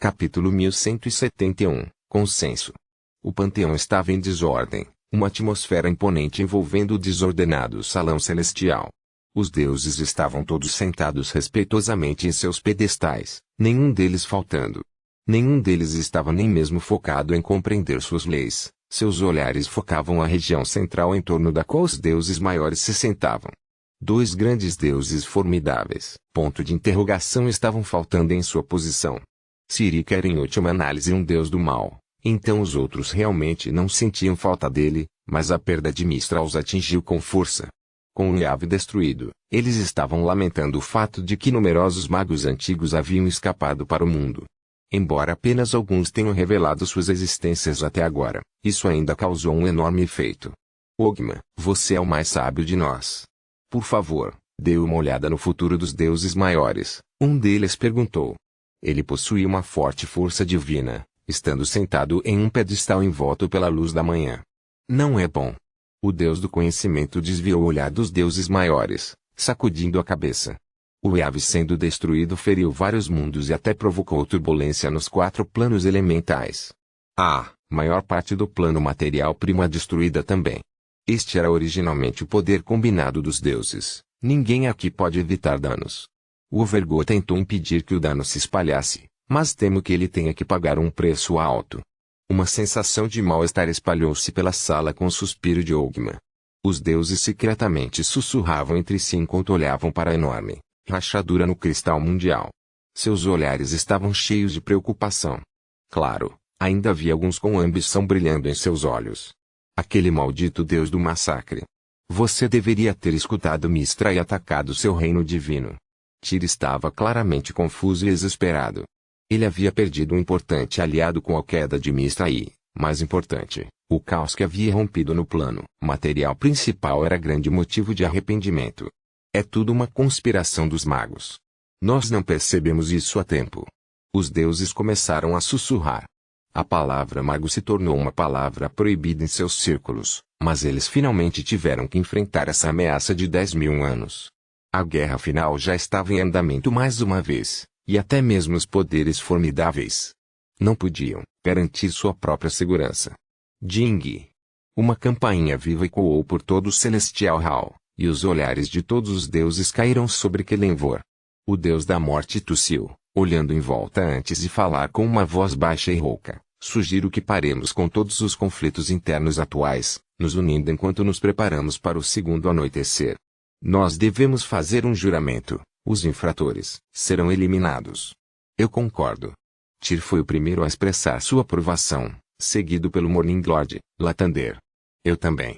Capítulo 1171. Consenso. O panteão estava em desordem, uma atmosfera imponente envolvendo o desordenado salão celestial. Os deuses estavam todos sentados respeitosamente em seus pedestais, nenhum deles faltando. Nenhum deles estava nem mesmo focado em compreender suas leis, seus olhares focavam a região central em torno da qual os deuses maiores se sentavam. Dois grandes deuses formidáveis, ponto de interrogação, estavam faltando em sua posição. Sirika era em última análise um deus do mal, então os outros realmente não sentiam falta dele, mas a perda de Mistra os atingiu com força. Com o Yavin destruído, eles estavam lamentando o fato de que numerosos magos antigos haviam escapado para o mundo. Embora apenas alguns tenham revelado suas existências até agora, isso ainda causou um enorme efeito. Ogma, você é o mais sábio de nós. Por favor, dê uma olhada no futuro dos deuses maiores, um deles perguntou. Ele possuía uma forte força divina, estando sentado em um pedestal envolto pela luz da manhã. Não é bom. O deus do conhecimento desviou o olhar dos deuses maiores, sacudindo a cabeça. O Yavin sendo destruído feriu vários mundos e até provocou turbulência nos 4 planos elementais. Maior parte do plano material prima destruída também. Este era originalmente o poder combinado dos deuses, ninguém aqui pode evitar danos. O Overgo tentou impedir que o dano se espalhasse, mas temo que ele tenha que pagar um preço alto. Uma sensação de mal-estar espalhou-se pela sala com o suspiro de Ogma. Os deuses secretamente sussurravam entre si enquanto olhavam para a enorme rachadura no cristal mundial. Seus olhares estavam cheios de preocupação. Claro, ainda havia alguns com ambição brilhando em seus olhos. Aquele maldito deus do massacre. Você deveria ter escutado Mistra e atacado seu reino divino. Tyr estava claramente confuso e desesperado. Ele havia perdido um importante aliado com a queda de Mistra e, mais importante, o caos que havia rompido no plano material principal era grande motivo de arrependimento. É tudo uma conspiração dos magos. Nós não percebemos isso a tempo. Os deuses começaram a sussurrar. A palavra mago se tornou uma palavra proibida em seus círculos, mas eles finalmente tiveram que enfrentar essa ameaça de 10.000 anos. A guerra final já estava em andamento mais uma vez, e até mesmo os poderes formidáveis não podiam garantir sua própria segurança. Ding! Uma campainha viva ecoou por todo o Celestial Hall, e os olhares de todos os deuses caíram sobre Kelenvor. O deus da morte tossiu, olhando em volta antes de falar com uma voz baixa e rouca. Sugiro que paremos com todos os conflitos internos atuais, nos unindo enquanto nos preparamos para o segundo anoitecer. Nós devemos fazer um juramento. Os infratores serão eliminados. Eu concordo. Tyr foi o primeiro a expressar sua aprovação, seguido pelo Morning Lord, Lathander. Eu também.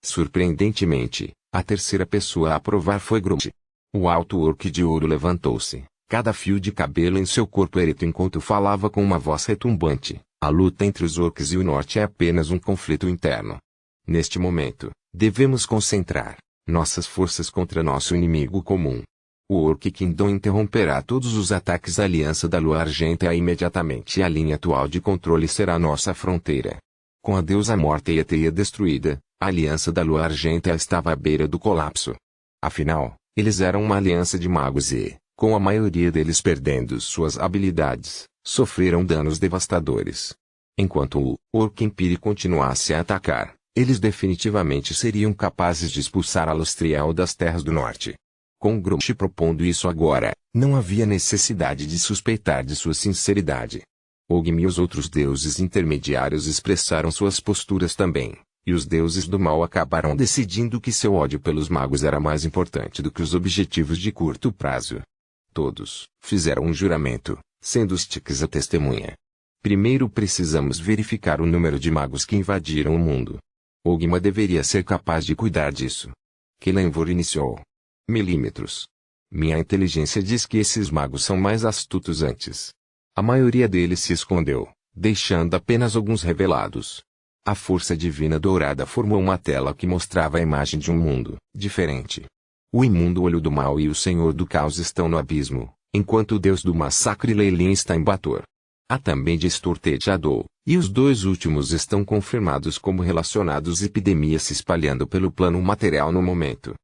Surpreendentemente, a terceira pessoa a aprovar foi Grunt. O alto orc de ouro levantou-se, cada fio de cabelo em seu corpo ereto enquanto falava com uma voz retumbante. A luta entre os orcs e o norte é apenas um conflito interno. Neste momento, devemos concentrar nossas forças contra nosso inimigo comum. O Orc Kingdom interromperá todos os ataques da Aliança da Lua Argenta imediatamente e a linha atual de controle será nossa fronteira. Com a deusa morta e a teia destruída, a Aliança da Lua Argenta estava à beira do colapso. Afinal, eles eram uma aliança de magos e, com a maioria deles perdendo suas habilidades, sofreram danos devastadores. Enquanto o Orc Empire continuasse a atacar, eles definitivamente seriam capazes de expulsar a Lustriel das terras do norte. Com Grunt propondo isso agora, não havia necessidade de suspeitar de sua sinceridade. Ogma e os outros deuses intermediários expressaram suas posturas também, e os deuses do mal acabaram decidindo que seu ódio pelos magos era mais importante do que os objetivos de curto prazo. Todos fizeram um juramento, sendo Styx a testemunha. Primeiro precisamos verificar o número de magos que invadiram o mundo. Ogma deveria ser capaz de cuidar disso. Kelenvor iniciou. Milímetros. Minha inteligência diz que esses magos são mais astutos antes. A maioria deles se escondeu, deixando apenas alguns revelados. A força divina dourada formou uma tela que mostrava a imagem de um mundo diferente. O imundo olho do mal e o senhor do caos estão no abismo, enquanto o deus do massacre Leilin está em Bator. Há também Destortejador, e os dois últimos estão confirmados como relacionados à epidemia se espalhando pelo plano material no momento.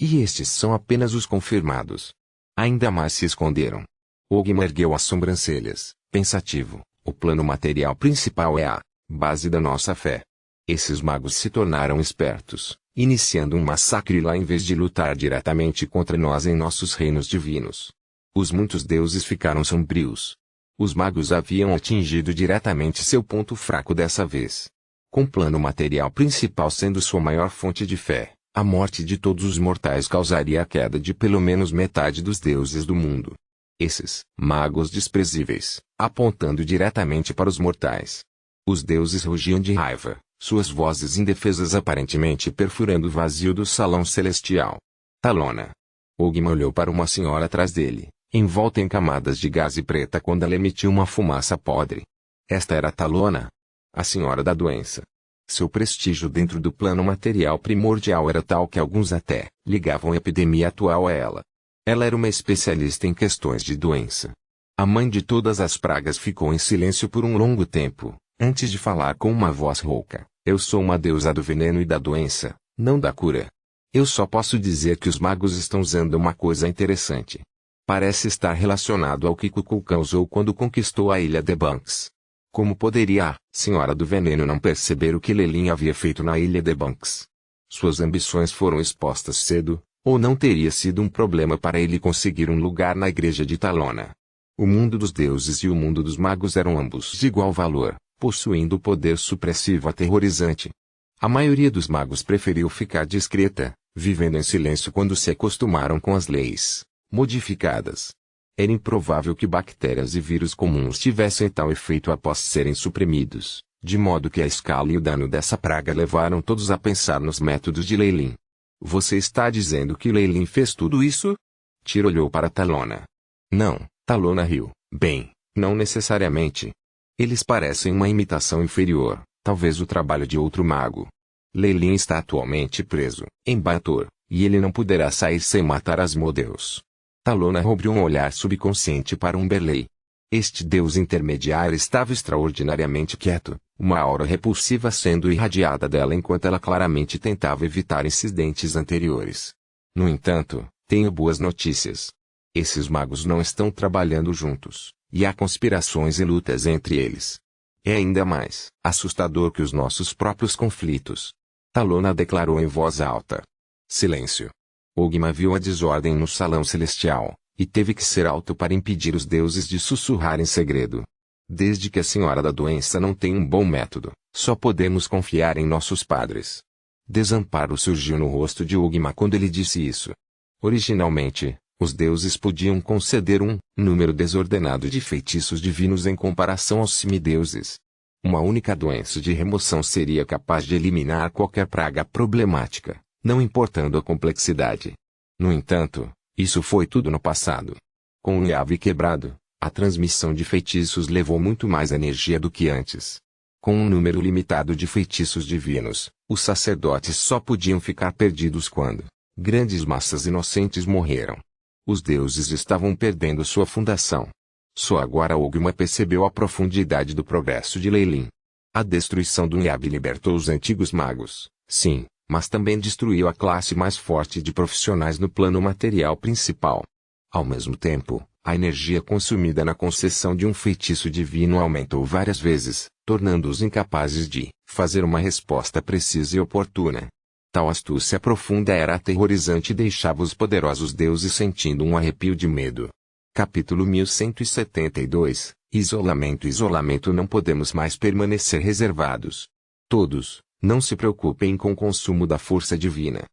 E estes são apenas os confirmados. Ainda mais se esconderam. Ogma ergueu as sobrancelhas, Pensativo, o plano material principal é a base da nossa fé. Esses magos se tornaram espertos, iniciando um massacre lá em vez de lutar diretamente contra nós em nossos reinos divinos. Os muitos deuses ficaram sombrios. Os magos haviam atingido diretamente seu ponto fraco dessa vez. Com o plano material principal sendo sua maior fonte de fé, a morte de todos os mortais causaria a queda de pelo menos metade dos deuses do mundo. Esses magos desprezíveis, apontando diretamente para os mortais. Os deuses rugiam de raiva, suas vozes indefesas aparentemente perfurando o vazio do salão celestial. Talona. Ogma olhou para uma senhora atrás dele, envolta em camadas de gaze preta quando ela emitiu uma fumaça podre. Esta era Talona, a senhora da doença. Seu prestígio dentro do plano material primordial era tal que alguns até ligavam a epidemia atual a ela. Ela era uma especialista em questões de doença. A mãe de todas as pragas ficou em silêncio por um longo tempo, antes de falar com uma voz rouca. Eu sou uma deusa do veneno e da doença, não da cura. Eu só posso dizer que os magos estão usando uma coisa interessante. Parece estar relacionado ao que Kukulkan causou quando conquistou a ilha de Banks. Como poderia a Senhora do Veneno não perceber o que Lelin havia feito na ilha de Banks? Suas ambições foram expostas cedo, ou não teria sido um problema para ele conseguir um lugar na igreja de Talona. O mundo dos deuses e o mundo dos magos eram ambos de igual valor, possuindo poder supressivo aterrorizante. A maioria dos magos preferiu ficar discreta, vivendo em silêncio quando se acostumaram com as leis modificadas. Era improvável que bactérias e vírus comuns tivessem tal efeito após serem suprimidos, de modo que a escala e o dano dessa praga levaram todos a pensar nos métodos de Lelin. Você está dizendo que Lelin fez tudo isso? Tyr olhou para Talona. Não, Talona riu. Bem, não necessariamente. Eles parecem uma imitação inferior, talvez o trabalho de outro mago. Lelin está atualmente preso em Baator, e ele não poderá sair sem matar Asmodeus. Talona roubou um olhar subconsciente para Umberlei. Este deus intermediário estava extraordinariamente quieto, uma aura repulsiva sendo irradiada dela enquanto ela claramente tentava evitar incidentes anteriores. No entanto, tenho boas notícias. Esses magos não estão trabalhando juntos, e há conspirações e lutas entre eles. É ainda mais assustador que os nossos próprios conflitos. Talona declarou em voz alta. Silêncio. Ogma viu a desordem no salão celestial, e teve que ser alto para impedir os deuses de sussurrar em segredo. Desde que a senhora da doença não tem um bom método, só podemos confiar em nossos padres. Desamparo surgiu no rosto de Ogma quando ele disse isso. Originalmente, os deuses podiam conceder um número desordenado de feitiços divinos em comparação aos semideuses. Uma única doença de remoção seria capaz de eliminar qualquer praga problemática, não importando a complexidade. No entanto, isso foi tudo no passado. Com o Yavi quebrado, a transmissão de feitiços levou muito mais energia do que antes. Com um número limitado de feitiços divinos, os sacerdotes só podiam ficar perdidos quando grandes massas inocentes morreram. Os deuses estavam perdendo sua fundação. Só agora Ogma percebeu a profundidade do progresso de Lelin. A destruição do Yavi libertou os antigos magos, sim, mas também destruiu a classe mais forte de profissionais no plano material principal. Ao mesmo tempo, a energia consumida na concessão de um feitiço divino aumentou várias vezes, tornando-os incapazes de fazer uma resposta precisa e oportuna. Tal astúcia profunda era aterrorizante e deixava os poderosos deuses sentindo um arrepio de medo. Capítulo 1172 Isolamento. Isolamento. Não podemos mais permanecer reservados. Todos, não se preocupem com o consumo da força divina.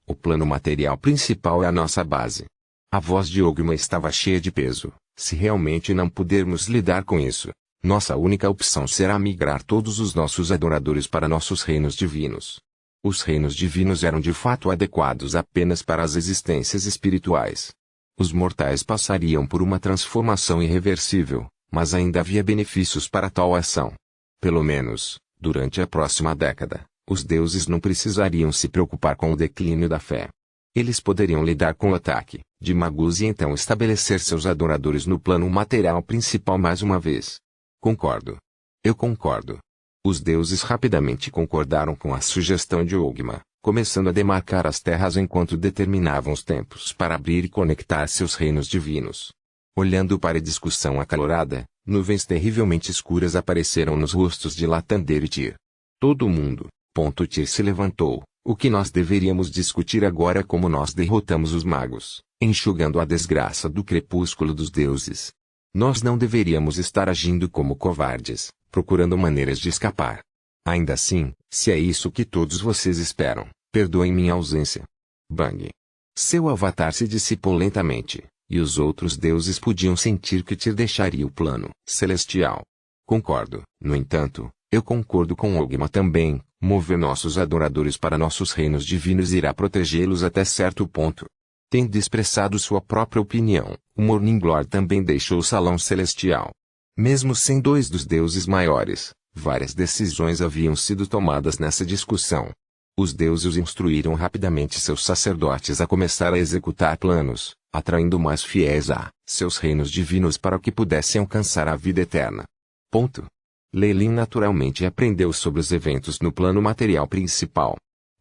O plano material principal é a nossa base. A voz de Ogma estava cheia de peso. Se realmente não pudermos lidar com isso, nossa única opção será migrar todos os nossos adoradores para nossos reinos divinos. Os reinos divinos eram de fato adequados apenas para as existências espirituais. Os mortais passariam por uma transformação irreversível, mas ainda havia benefícios para tal ação. Pelo menos, durante a próxima década, os deuses não precisariam se preocupar com o declínio da fé. Eles poderiam lidar com o ataque de magos e então estabelecer seus adoradores no plano material principal mais uma vez. Concordo. Eu concordo. Os deuses rapidamente concordaram com a sugestão de Ogma, começando a demarcar as terras enquanto determinavam os tempos para abrir e conectar seus reinos divinos. Olhando para a discussão acalorada, Nuvens terrivelmente escuras apareceram nos rostos de Lathander e Tyr. Todo mundo. Tyr se levantou. O que nós deveríamos discutir agora é como nós derrotamos os magos, enxugando a desgraça do crepúsculo dos deuses. Nós não deveríamos estar agindo como covardes, procurando maneiras de escapar. Ainda assim, se é isso que todos vocês esperam, perdoem minha ausência. Bang. Seu avatar se dissipou lentamente, e os outros deuses podiam sentir que Tyr deixaria o plano celestial. Concordo. No entanto, eu concordo com Ogma também. Mover nossos adoradores para nossos reinos divinos irá protegê-los até certo ponto. Tendo expressado sua própria opinião, o Morninglord também deixou o salão celestial. Mesmo sem dois dos deuses maiores, várias decisões haviam sido tomadas nessa discussão. Os deuses instruíram rapidamente seus sacerdotes a começar a executar planos, atraindo mais fiéis a seus reinos divinos para que pudessem alcançar a vida eterna. Leilin naturalmente aprendeu sobre os eventos no plano material principal.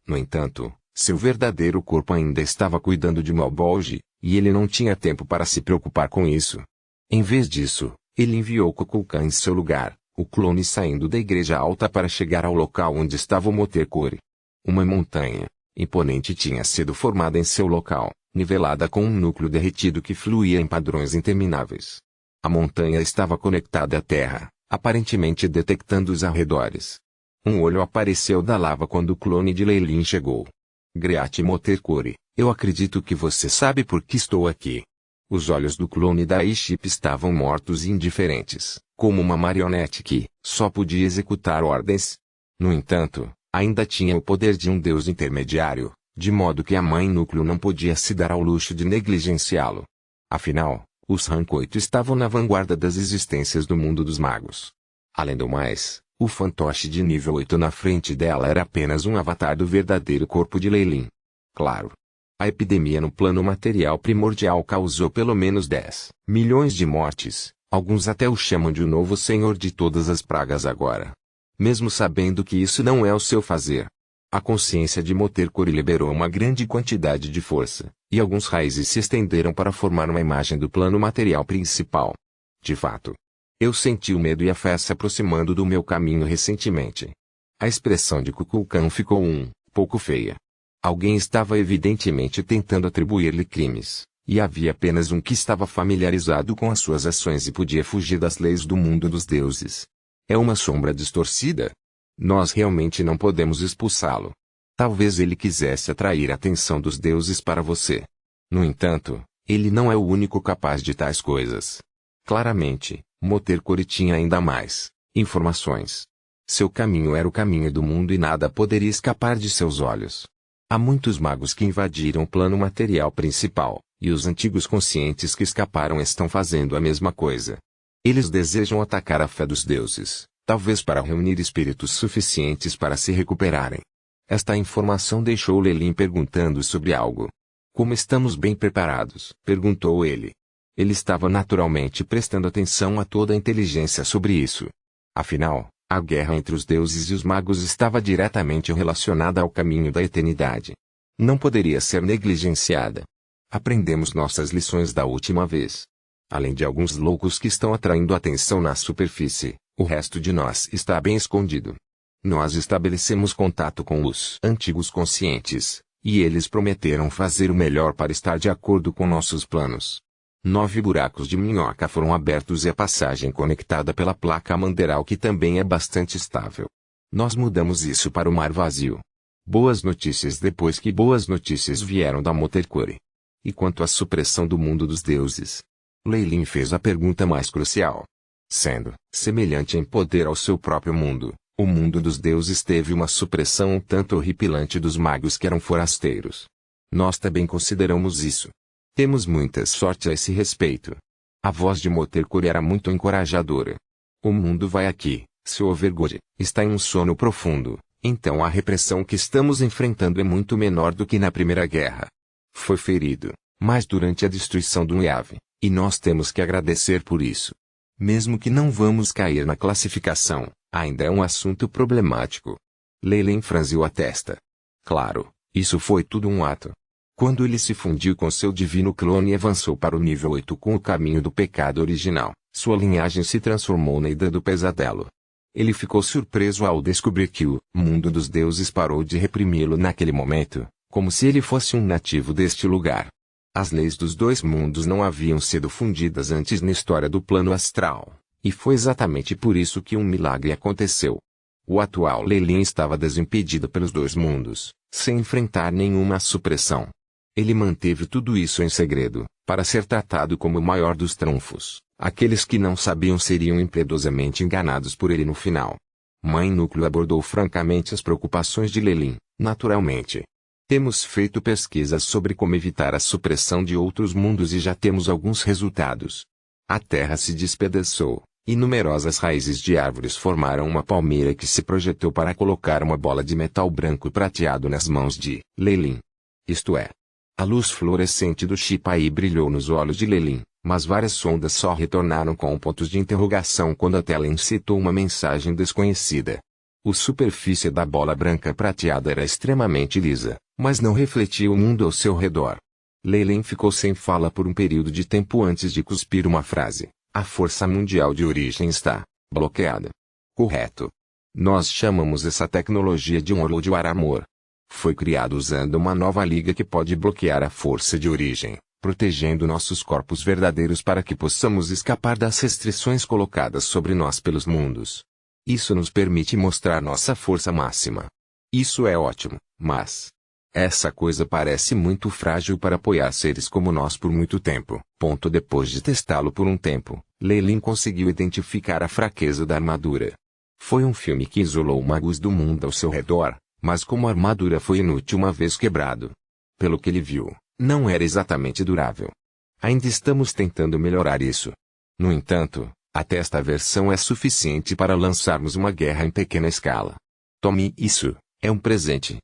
No entanto, seu verdadeiro corpo ainda estava cuidando de Malbolge, e ele não tinha tempo para se preocupar com isso. Em vez disso, ele enviou Kukulkan em seu lugar, o clone saindo da igreja alta para chegar ao local onde estava o Motercore. Uma montanha imponente tinha sido formada em seu local, nivelada com um núcleo derretido que fluía em padrões intermináveis. A montanha estava conectada à terra, aparentemente detectando os arredores. Um olho apareceu da lava quando o clone de Leilin chegou. Great Motercore, eu acredito que você sabe por que estou aqui. Os olhos do clone da A-Ship estavam mortos e indiferentes, como uma marionete que só podia executar ordens. No entanto, ainda tinha o poder de um deus intermediário, de modo que a mãe núcleo não podia se dar ao luxo de negligenciá-lo. Afinal, os Rancoito estavam na vanguarda das existências do mundo dos magos. Além do mais, o fantoche de nível 8 na frente dela era apenas um avatar do verdadeiro corpo de Leilin. Claro. A epidemia no plano material primordial causou pelo menos 10 milhões de mortes, alguns até o chamam de o novo senhor de todas as pragas agora. Mesmo sabendo que isso não é o seu fazer, a consciência de Motercore liberou uma grande quantidade de força, e alguns raízes se estenderam para formar uma imagem do plano material principal. De fato, eu senti o medo e a fé se aproximando do meu caminho recentemente. A expressão de Kukulkan ficou pouco feia. Alguém estava evidentemente tentando atribuir-lhe crimes, e havia apenas um que estava familiarizado com as suas ações e podia fugir das leis do mundo dos deuses. É uma sombra distorcida? Nós realmente não podemos expulsá-lo. Talvez ele quisesse atrair a atenção dos deuses para você. No entanto, ele não é o único capaz de tais coisas. Claramente, Motercore tinha ainda mais informações. Seu caminho era o caminho do mundo e nada poderia escapar de seus olhos. Há muitos magos que invadiram o plano material principal, e os antigos conscientes que escaparam estão fazendo a mesma coisa. Eles desejam atacar a fé dos deuses, talvez para reunir espíritos suficientes para se recuperarem. Esta informação deixou Leilin perguntando sobre algo. Como estamos bem preparados? Perguntou ele. Ele estava naturalmente prestando atenção a toda a inteligência sobre isso. Afinal, a guerra entre os deuses e os magos estava diretamente relacionada ao caminho da eternidade. Não poderia ser negligenciada. Aprendemos nossas lições da última vez. Além de alguns loucos que estão atraindo atenção na superfície, o resto de nós está bem escondido. Nós estabelecemos contato com os antigos conscientes, e eles prometeram fazer o melhor para estar de acordo com nossos planos. 9 buracos de minhoca foram abertos e a passagem conectada pela placa manderal que também é bastante estável. Nós mudamos isso para o mar vazio. Boas notícias depois que boas notícias vieram da Motercore. E quanto à supressão do mundo dos deuses? Leilin fez a pergunta mais crucial. Sendo semelhante em poder ao seu próprio mundo, o mundo dos deuses teve uma supressão um tanto horripilante dos magos que eram forasteiros. Nós também consideramos isso. Temos muita sorte a esse respeito. A voz de Motercore era muito encorajadora. O mundo vai aqui, seu Overgod, está em um sono profundo, então a repressão que estamos enfrentando é muito menor do que na Primeira Guerra. Foi ferido, mas durante a destruição do Nyave, e nós temos que agradecer por isso. Mesmo que não vamos cair na classificação, ainda é um assunto problemático. Leilin franziu a testa. Claro, isso foi tudo um ato. Quando ele se fundiu com seu divino clone e avançou para o nível 8 com o caminho do pecado original, Sua linhagem se transformou na Ida do Pesadelo. Ele ficou surpreso ao descobrir que o mundo dos deuses parou de reprimi-lo naquele momento, como se ele fosse um nativo deste lugar. As leis dos dois mundos não haviam sido fundidas antes na história do plano astral, e foi exatamente por isso que um milagre aconteceu. O atual Lelin estava desimpedido pelos dois mundos, sem enfrentar nenhuma supressão. Ele manteve tudo isso em segredo, para ser tratado como o maior dos trunfos. Aqueles que não sabiam seriam impiedosamente enganados por ele no final. Mãe Núcleo abordou francamente as preocupações de Lelin, naturalmente. Temos feito pesquisas sobre como evitar a supressão de outros mundos e já temos alguns resultados. A terra se despedaçou, e numerosas raízes de árvores formaram uma palmeira que se projetou para colocar uma bola de metal branco prateado nas mãos de Lelin. Isto é, a luz fluorescente do Shipai brilhou nos olhos de Lelin, mas várias sondas só retornaram com pontos de interrogação quando a tela incitou uma mensagem desconhecida. A superfície da bola branca prateada era extremamente lisa, mas não refletia o mundo ao seu redor. Lelin ficou sem fala por um período de tempo antes de cuspir uma frase. A força mundial de origem está bloqueada. Correto. Nós chamamos essa tecnologia de um World War Amor. Foi criado usando uma nova liga que pode bloquear a força de origem, protegendo nossos corpos verdadeiros para que possamos escapar das restrições colocadas sobre nós pelos mundos. Isso nos permite mostrar nossa força máxima. Isso é ótimo, mas essa coisa parece muito frágil para apoiar seres como nós por muito tempo. Depois de testá-lo por um tempo, Lelin conseguiu identificar a fraqueza da armadura. Foi um filme que isolou magos do mundo ao seu redor, mas como a armadura foi inútil uma vez quebrado. Pelo que ele viu, não era exatamente durável. Ainda estamos tentando melhorar isso. No entanto, até esta versão é suficiente para lançarmos uma guerra em pequena escala. Tome isso, é um presente.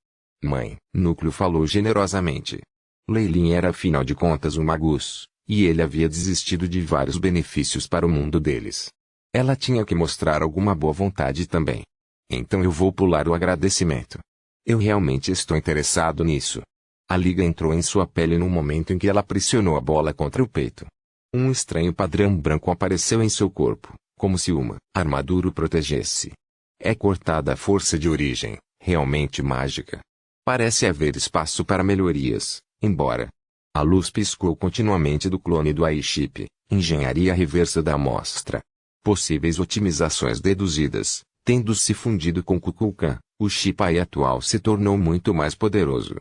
Mãe Núcleo falou generosamente. Lelin era afinal de contas um magus, e ele havia desistido de vários benefícios para o mundo deles. Ela tinha que mostrar alguma boa vontade também. Então eu vou pular o agradecimento. Eu realmente estou interessado nisso. A liga entrou em sua pele no momento em que ela pressionou a bola contra o peito. Um estranho padrão branco apareceu em seu corpo, como se uma armadura o protegesse. É cortada a força de origem, realmente mágica. Parece haver espaço para melhorias, embora. A luz piscou continuamente do clone do AI-chip, engenharia reversa da amostra. Possíveis otimizações deduzidas, tendo se fundido com Kukulkan, o chip AI atual se tornou muito mais poderoso.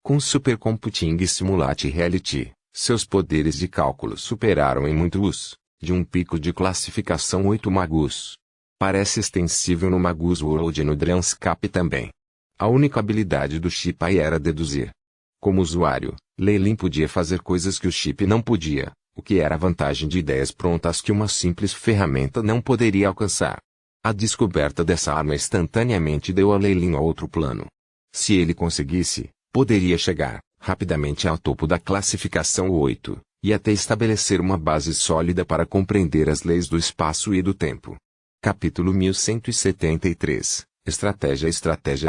Com Supercomputing Simulate Reality, seus poderes de cálculo superaram em muito os de um pico de classificação 8 Magus. Parece extensível no Magus World e no Dreamscape também. A única habilidade do chip AI era deduzir. Como usuário, Lelin podia fazer coisas que o chip não podia, o que era a vantagem de ideias prontas que uma simples ferramenta não poderia alcançar. A descoberta dessa arma instantaneamente deu a Lelin a outro plano. Se ele conseguisse, poderia chegar, rapidamente ao topo da classificação 8, e até estabelecer uma base sólida para compreender as leis do espaço e do tempo. Capítulo 1173. Estratégia.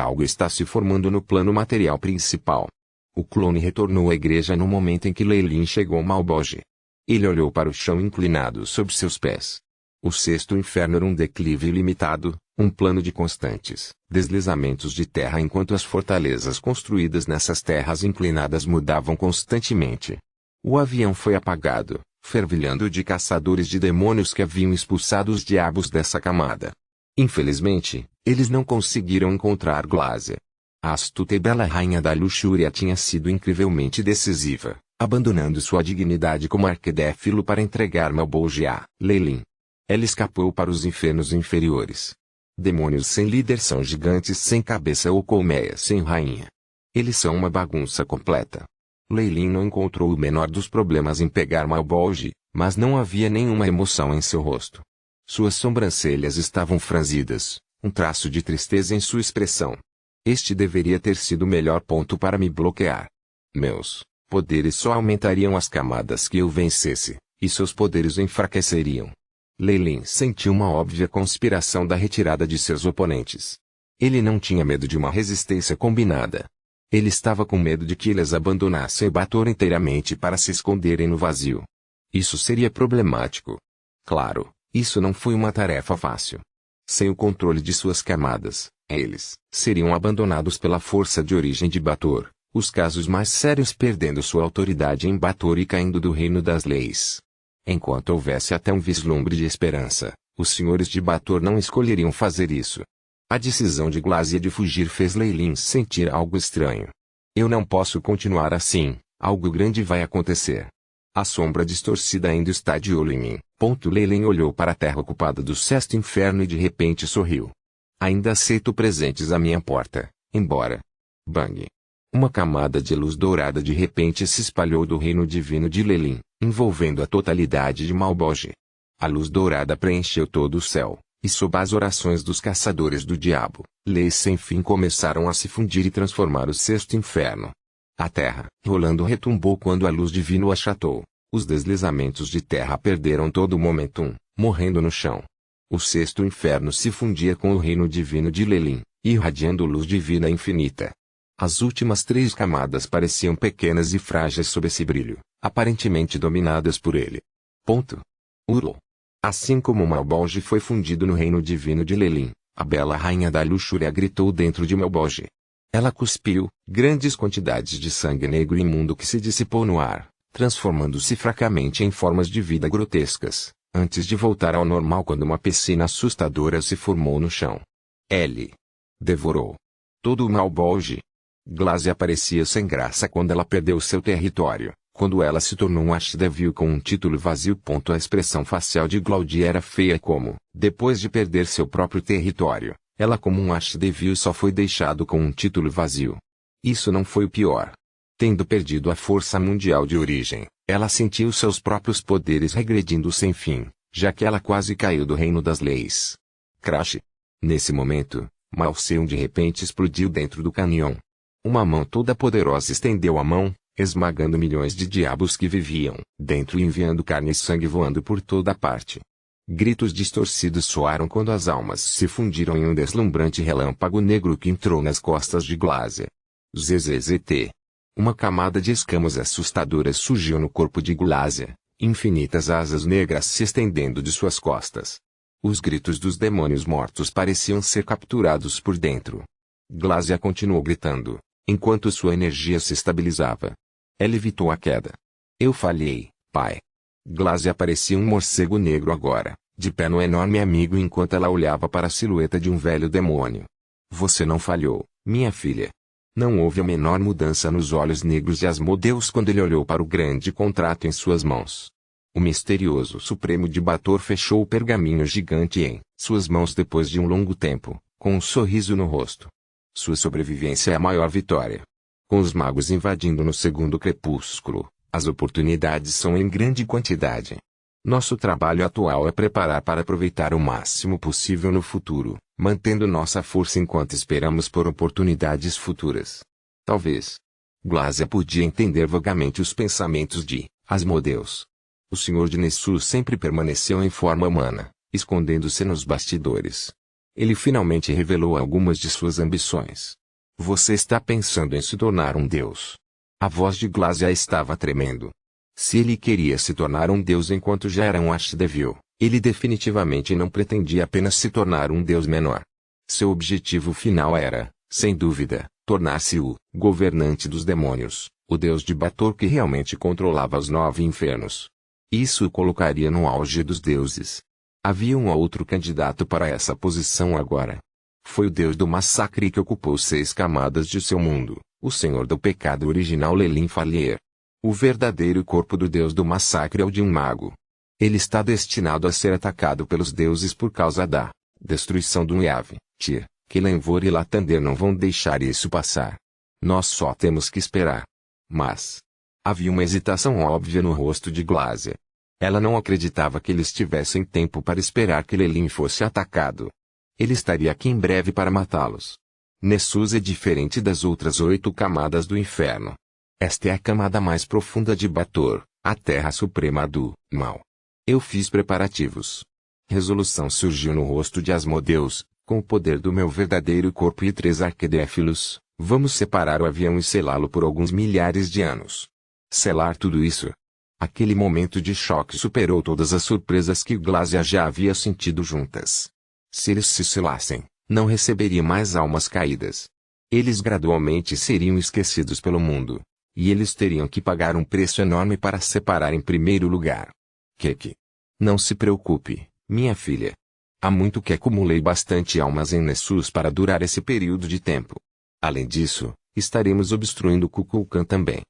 Algo está se formando no plano material principal. O clone retornou à igreja no momento em que Lelin chegou a Malboge. Ele olhou para o chão inclinado sob seus pés. O sexto inferno era um declive ilimitado, um plano de constantes deslizamentos de terra enquanto as fortalezas construídas nessas terras inclinadas mudavam constantemente. O avião foi apagado, fervilhando de caçadores de demônios que haviam expulsado os diabos dessa camada. Infelizmente, eles não conseguiram encontrar Glásia. A astuta e bela rainha da luxúria tinha sido incrivelmente decisiva, abandonando sua dignidade como arquidéfilo para entregar Malboge a Lelin. Ela escapou para os infernos inferiores. Demônios sem líder são gigantes sem cabeça ou colmeias sem rainha. Eles são uma bagunça completa. Lelin não encontrou o menor dos problemas em pegar Malboge, mas não havia nenhuma emoção em seu rosto. Suas sobrancelhas estavam franzidas, um traço de tristeza em sua expressão. Este deveria ter sido o melhor ponto para me bloquear. Meus poderes só aumentariam as camadas que eu vencesse, e seus poderes o enfraqueceriam. Lelin sentiu uma óbvia conspiração da retirada de seus oponentes. Ele não tinha medo de uma resistência combinada. Ele estava com medo de que eles abandonassem Bator inteiramente para se esconderem no vazio. Isso seria problemático. Claro, isso não foi uma tarefa fácil. Sem o controle de suas camadas, eles seriam abandonados pela força de origem de Bator, os casos mais sérios perdendo sua autoridade em Bator e caindo do reino das leis. Enquanto houvesse até um vislumbre de esperança, os senhores de Bator não escolheriam fazer isso. A decisão de Glazia de fugir fez Leilin sentir algo estranho. Eu não posso continuar assim, algo grande vai acontecer. A sombra distorcida ainda está de olho em mim. Leilin olhou para a terra ocupada do sexto inferno e de repente sorriu. Ainda aceito presentes à minha porta, embora. Bang! Uma camada de luz dourada de repente se espalhou do reino divino de Leilin, envolvendo a totalidade de Malboge. A luz dourada preencheu todo o céu, e sob as orações dos caçadores do diabo, leis sem fim começaram a se fundir e transformar o sexto inferno. A terra, rolando, retumbou quando a luz divina o achatou. Os deslizamentos de terra perderam todo o momentum, morrendo no chão. O sexto inferno se fundia com o reino divino de Leilin, irradiando luz divina infinita. As últimas 3 camadas pareciam pequenas e frágeis sob esse brilho, aparentemente dominadas por ele. Urlo. Assim como Malboge foi fundido no reino divino de Leilin, a bela rainha da luxúria gritou dentro de Malboge. Ela cuspiu, grandes quantidades de sangue negro e imundo que se dissipou no ar, transformando-se fracamente em formas de vida grotescas, antes de voltar ao normal quando uma piscina assustadora se formou no chão. Ele devorou todo o Malboge. Glazia parecia sem graça quando ela perdeu seu território, quando ela se tornou um Archdevil com um título vazio. A expressão facial de Glaudia era feia como, depois de perder seu próprio território, ela como um Archdevil só foi deixado com um título vazio. Isso não foi o pior. Tendo perdido a força mundial de origem, ela sentiu seus próprios poderes regredindo sem fim, já que ela quase caiu do reino das leis. Crash! Nesse momento, Malseum de repente explodiu dentro do canhão. Uma mão toda poderosa estendeu a mão, esmagando milhões de diabos que viviam dentro e enviando carne e sangue voando por toda parte. Gritos distorcidos soaram quando as almas se fundiram em um deslumbrante relâmpago negro que entrou nas costas de Glazia. ZZZT. Uma camada de escamas assustadoras surgiu no corpo de Glazia, infinitas asas negras se estendendo de suas costas. Os gritos dos demônios mortos pareciam ser capturados por dentro. Glazia continuou gritando, enquanto sua energia se estabilizava. Ela evitou a queda. Eu falhei, pai. Glazia parecia um morcego negro agora, de pé no enorme amigo enquanto ela olhava para a silhueta de um velho demônio. Você não falhou, minha filha. Não houve a menor mudança nos olhos negros de Asmodeus quando ele olhou para o grande contrato em suas mãos. O misterioso Supremo de Bator fechou o pergaminho gigante em suas mãos depois de um longo tempo, com um sorriso no rosto. Sua sobrevivência é a maior vitória. Com os magos invadindo no segundo crepúsculo, as oportunidades são em grande quantidade. Nosso trabalho atual é preparar para aproveitar o máximo possível no futuro, mantendo nossa força enquanto esperamos por oportunidades futuras. Talvez. Glazia podia entender vagamente os pensamentos de Asmodeus. O Senhor de Nessus sempre permaneceu em forma humana, escondendo-se nos bastidores. Ele finalmente revelou algumas de suas ambições. Você está pensando em se tornar um deus. A voz de Glazia estava tremendo. Se ele queria se tornar um deus enquanto já era um Archdevil, ele definitivamente não pretendia apenas se tornar um deus menor. Seu objetivo final era, sem dúvida, tornar-se o governante dos demônios, o deus de Bator que realmente controlava os 9 infernos. Isso o colocaria no auge dos deuses. Havia um outro candidato para essa posição agora. Foi o deus do massacre que ocupou 6 camadas de seu mundo, o senhor do pecado original Leilin Fallier. O verdadeiro corpo do deus do massacre é o de um mago. Ele está destinado a ser atacado pelos deuses por causa da destruição do Yavin, Tyr, Kelenvor e Lathander não vão deixar isso passar. Nós só temos que esperar. Mas havia uma hesitação óbvia no rosto de Glazia. Ela não acreditava que eles tivessem tempo para esperar que Leilin fosse atacado. Ele estaria aqui em breve para matá-los. Nessus é diferente das outras 8 camadas do inferno. Esta é a camada mais profunda de Bator, a terra suprema do mal. Eu fiz preparativos. Resolução surgiu no rosto de Asmodeus, com o poder do meu verdadeiro corpo e 3 arquedéfilos. Vamos separar o avião e selá-lo por alguns milhares de anos. Selar tudo isso? Aquele momento de choque superou todas as surpresas que Glácia já havia sentido juntas. Se eles se selassem, não receberia mais almas caídas. Eles gradualmente seriam esquecidos pelo mundo. E eles teriam que pagar um preço enorme para separar em primeiro lugar. Keke. Não se preocupe, minha filha. Há muito que acumulei bastante almas em Nessus para durar esse período de tempo. Além disso, estaremos obstruindo Kukulkan também.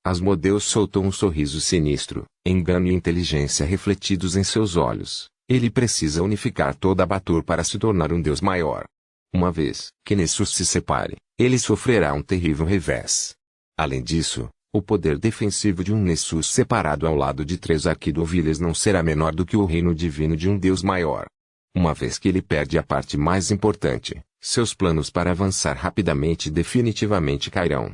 Asmodeus soltou um sorriso sinistro, engano e inteligência refletidos em seus olhos. Ele precisa unificar toda Abatur para se tornar um deus maior. Uma vez que Nessus se separe, ele sofrerá um terrível revés. Além disso, o poder defensivo de um Nessus separado ao lado de 3 Arquidovilhas não será menor do que o reino divino de um deus maior. Uma vez que ele perde a parte mais importante, seus planos para avançar rapidamente definitivamente cairão.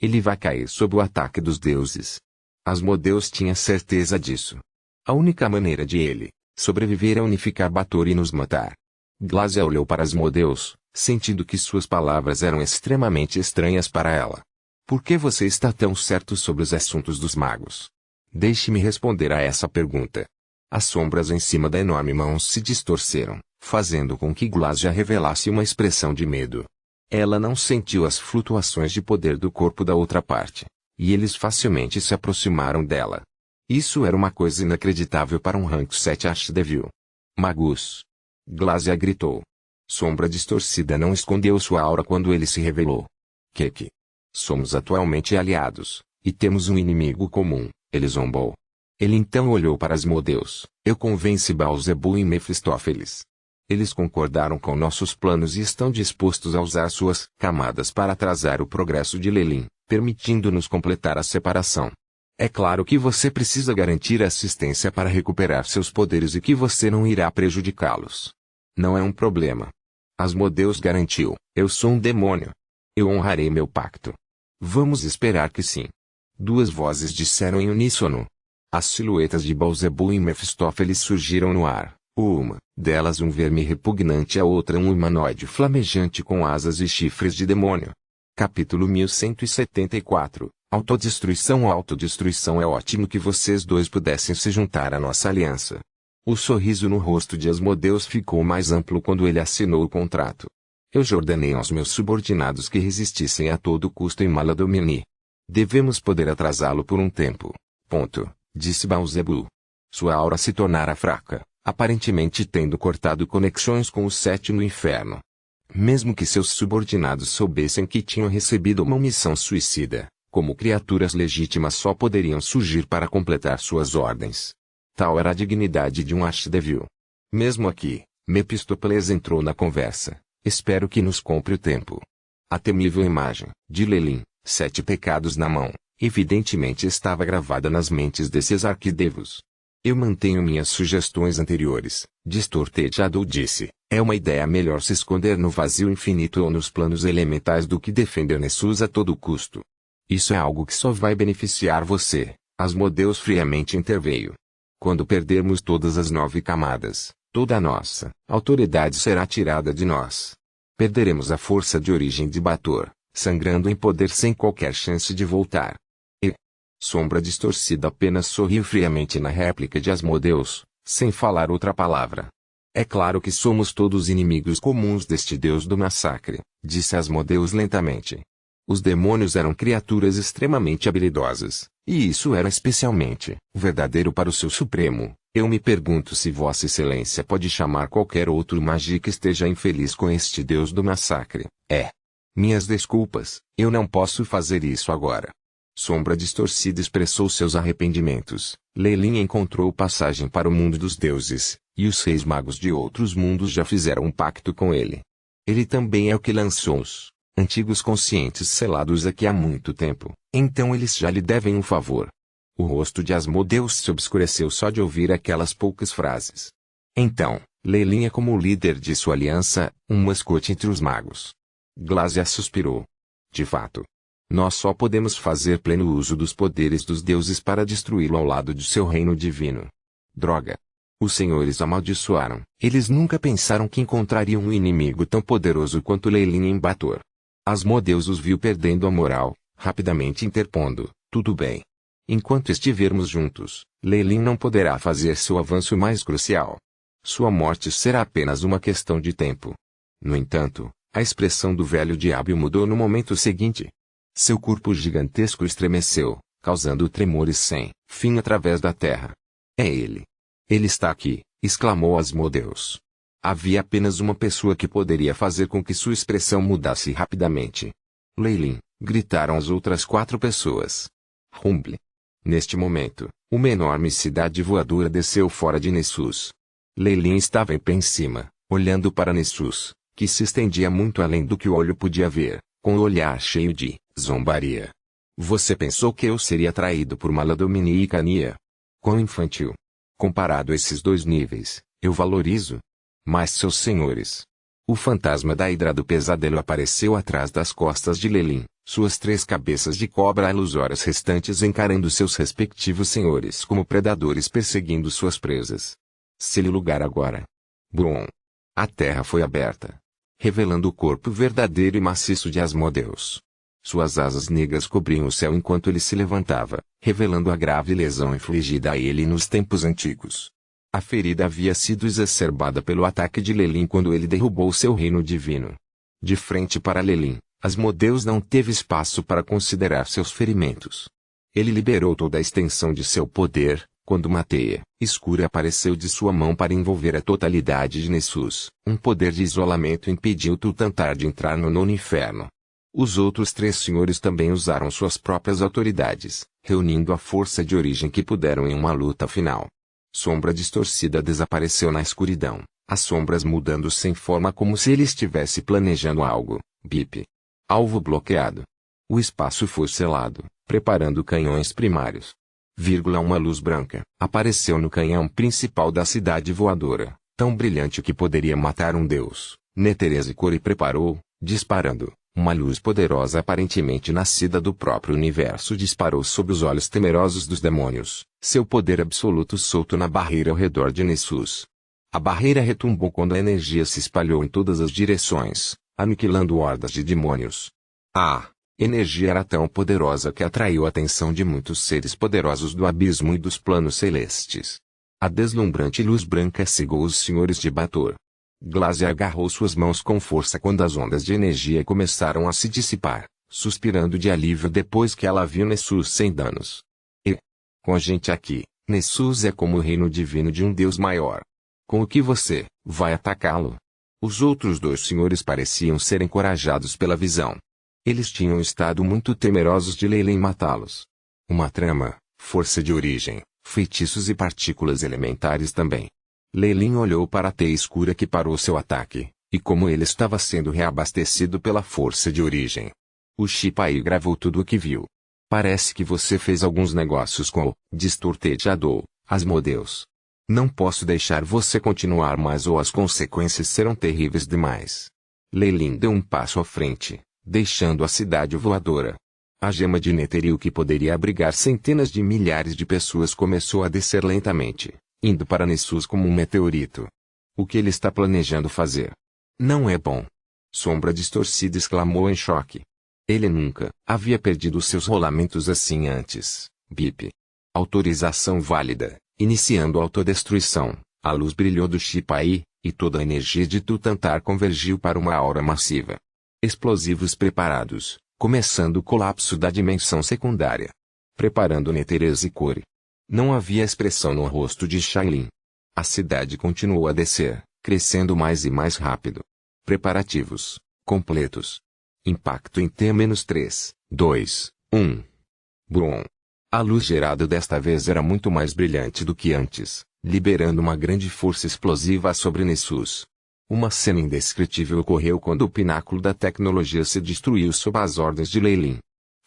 Ele vai cair sob o ataque dos deuses. Asmodeus tinha certeza disso. A única maneira de ele sobreviver é unificar Bator e nos matar. Glácia olhou para Asmodeus, sentindo que suas palavras eram extremamente estranhas para ela. Por que você está tão certo sobre os assuntos dos magos? Deixe-me responder a essa pergunta. As sombras em cima da enorme mão se distorceram, fazendo com que Glácia revelasse uma expressão de medo. Ela não sentiu as flutuações de poder do corpo da outra parte, e eles facilmente se aproximaram dela. Isso era uma coisa inacreditável para um rank 7 Archdevil. Magus! Glácia gritou. Sombra distorcida não escondeu sua aura quando ele se revelou. Keke. Somos atualmente aliados, e temos um inimigo comum, ele zombou. Ele então olhou para Asmodeus. Eu convenci Baalzebul e Mefistófeles. Eles concordaram com nossos planos e estão dispostos a usar suas camadas para atrasar o progresso de Lelin, permitindo-nos completar a separação. É claro que você precisa garantir assistência para recuperar seus poderes e que você não irá prejudicá-los. Não é um problema. Asmodeus garantiu, eu sou um demônio. Eu honrarei meu pacto. Vamos esperar que sim. 2 vozes disseram em uníssono. As silhuetas de Baalzebul e Mefistófeles surgiram no ar. Uma delas um verme repugnante, a outra um humanoide flamejante com asas e chifres de demônio. Capítulo 1174. Autodestruição. Autodestruição. É ótimo que vocês dois pudessem se juntar à nossa aliança. O sorriso no rosto de Asmodeus ficou mais amplo quando ele assinou o contrato. Eu já ordenei aos meus subordinados que resistissem a todo custo em Maladomini. Devemos poder atrasá-lo por um tempo. Disse Baalzebul. Sua aura se tornara fraca, aparentemente tendo cortado conexões com o 7 no inferno. Mesmo que seus subordinados soubessem que tinham recebido uma missão suicida, como criaturas legítimas só poderiam surgir para completar suas ordens. Tal era a dignidade de um Archdevil. Mesmo aqui, Mephistófeles entrou na conversa. Espero que nos compre o tempo. A temível imagem de Lelin, 7 pecados na mão, evidentemente estava gravada nas mentes desses arquidevos. Eu mantenho minhas sugestões anteriores, Distortejado disse. É uma ideia melhor se esconder no vazio infinito ou nos planos elementais do que defender Nessus a todo custo. Isso é algo que só vai beneficiar você, Asmodeus friamente interveio. Quando perdermos todas as 9 camadas, toda a nossa autoridade será tirada de nós. Perderemos a força de origem de Bator, sangrando em poder sem qualquer chance de voltar. E Sombra distorcida apenas sorriu friamente na réplica de Asmodeus, sem falar outra palavra. É claro que somos todos inimigos comuns deste deus do massacre, disse Asmodeus lentamente. Os demônios eram criaturas extremamente habilidosas, e isso era especialmente verdadeiro para o seu supremo. Eu me pergunto se Vossa Excelência pode chamar qualquer outro magia que esteja infeliz com este deus do massacre. Minhas desculpas, eu não posso fazer isso agora. Sombra distorcida expressou seus arrependimentos. Lelin encontrou passagem para o mundo dos deuses, e os 6 magos de outros mundos já fizeram um pacto com ele. Ele também é o que lançou os antigos conscientes selados aqui há muito tempo, então eles já lhe devem um favor. O rosto de Asmodeus se obscureceu só de ouvir aquelas poucas frases. Então, Lelin é como o líder de sua aliança, um mascote entre os magos. Glácia suspirou. De fato, nós só podemos fazer pleno uso dos poderes dos deuses para destruí-lo ao lado de seu reino divino. Droga! Os senhores amaldiçoaram. Eles nunca pensaram que encontrariam um inimigo tão poderoso quanto Lelin em Bator. Asmodeus os viu perdendo a moral, rapidamente interpondo. Tudo bem. Enquanto estivermos juntos, Leilin não poderá fazer seu avanço mais crucial. Sua morte será apenas uma questão de tempo. No entanto, a expressão do velho diabo mudou no momento seguinte. Seu corpo gigantesco estremeceu, causando tremores sem fim através da terra. É ele. Ele está aqui, exclamou Asmodeus. Havia apenas uma pessoa que poderia fazer com que sua expressão mudasse rapidamente. Leilin, gritaram as outras 4 pessoas. Rumble. Neste momento, uma enorme cidade voadora desceu fora de Nessus. Leilin estava em pé em cima, olhando para Nessus, que se estendia muito além do que o olho podia ver, com o olhar cheio de zombaria. Você pensou que eu seria atraído por Maladomini e Cania? Quão infantil! Comparado a esses 2 níveis, eu valorizo. Mas seus senhores. O fantasma da Hidra do Pesadelo apareceu atrás das costas de Leilin, suas 3 cabeças de cobra ilusórias restantes encarando seus respectivos senhores como predadores perseguindo suas presas. Seu lugar agora. Brum. A terra foi aberta, revelando o corpo verdadeiro e maciço de Asmodeus. Suas asas negras cobriam o céu enquanto ele se levantava, revelando a grave lesão infligida a ele nos tempos antigos. A ferida havia sido exacerbada pelo ataque de Leilin quando ele derrubou seu reino divino. De frente para Leilin, Asmodeus não teve espaço para considerar seus ferimentos. Ele liberou toda a extensão de seu poder, quando uma teia escura apareceu de sua mão para envolver a totalidade de Nessus. Um poder de isolamento impediu Tutantar de entrar no nono inferno. Os outros 3 senhores também usaram suas próprias autoridades, reunindo a força de origem que puderam em uma luta final. Sombra distorcida desapareceu na escuridão, as sombras mudando sem forma como se ele estivesse planejando algo. Bip. Alvo bloqueado. O espaço foi selado, preparando canhões primários. Uma luz branca apareceu no canhão principal da cidade voadora, tão brilhante que poderia matar um deus. Neterese Cori preparou, disparando. Uma luz poderosa aparentemente nascida do próprio universo disparou sob os olhos temerosos dos demônios, seu poder absoluto solto na barreira ao redor de Nessus. A barreira retumbou quando a energia se espalhou em todas as direções, aniquilando hordas de demônios. A energia era tão poderosa que atraiu a atenção de muitos seres poderosos do abismo e dos planos celestes. A deslumbrante luz branca cegou os senhores de Bator. Glaze agarrou suas mãos com força quando as ondas de energia começaram a se dissipar, suspirando de alívio depois que ela viu Nessus sem danos. Com a gente aqui, Nessus é como o reino divino de um deus maior. Com o que você vai atacá-lo? Os outros 2 senhores pareciam ser encorajados pela visão. Eles tinham estado muito temerosos de Leilin matá-los. Uma trama, força de origem, feitiços e partículas elementares também. Leilin olhou para a teia escura que parou seu ataque, e como ele estava sendo reabastecido pela força de origem. O Shipai gravou tudo o que viu. Parece que você fez alguns negócios com o Distortejador, Asmodeus. Não posso deixar você continuar mais ou as consequências serão terríveis demais. Leilin deu um passo à frente, deixando a cidade voadora. A gema de Netheril que poderia abrigar centenas de milhares de pessoas começou a descer lentamente, indo para Nessus como um meteorito. O que ele está planejando fazer? Não é bom. Sombra distorcida exclamou em choque. Ele nunca havia perdido seus rolamentos assim antes. Bip. Autorização válida, iniciando autodestruição. A luz brilhou do Shipai, e toda a energia de Tutantar convergiu para uma aura massiva. Explosivos preparados, começando o colapso da dimensão secundária. Preparando Neterese Cori. Não havia expressão no rosto de Shailin. A cidade continuou a descer, crescendo mais e mais rápido. Preparativos completos. Impacto em T-3, 2, 1. Brum. A luz gerada desta vez era muito mais brilhante do que antes, liberando uma grande força explosiva sobre Nessus. Uma cena indescritível ocorreu quando o pináculo da tecnologia se destruiu sob as ordens de Leilin.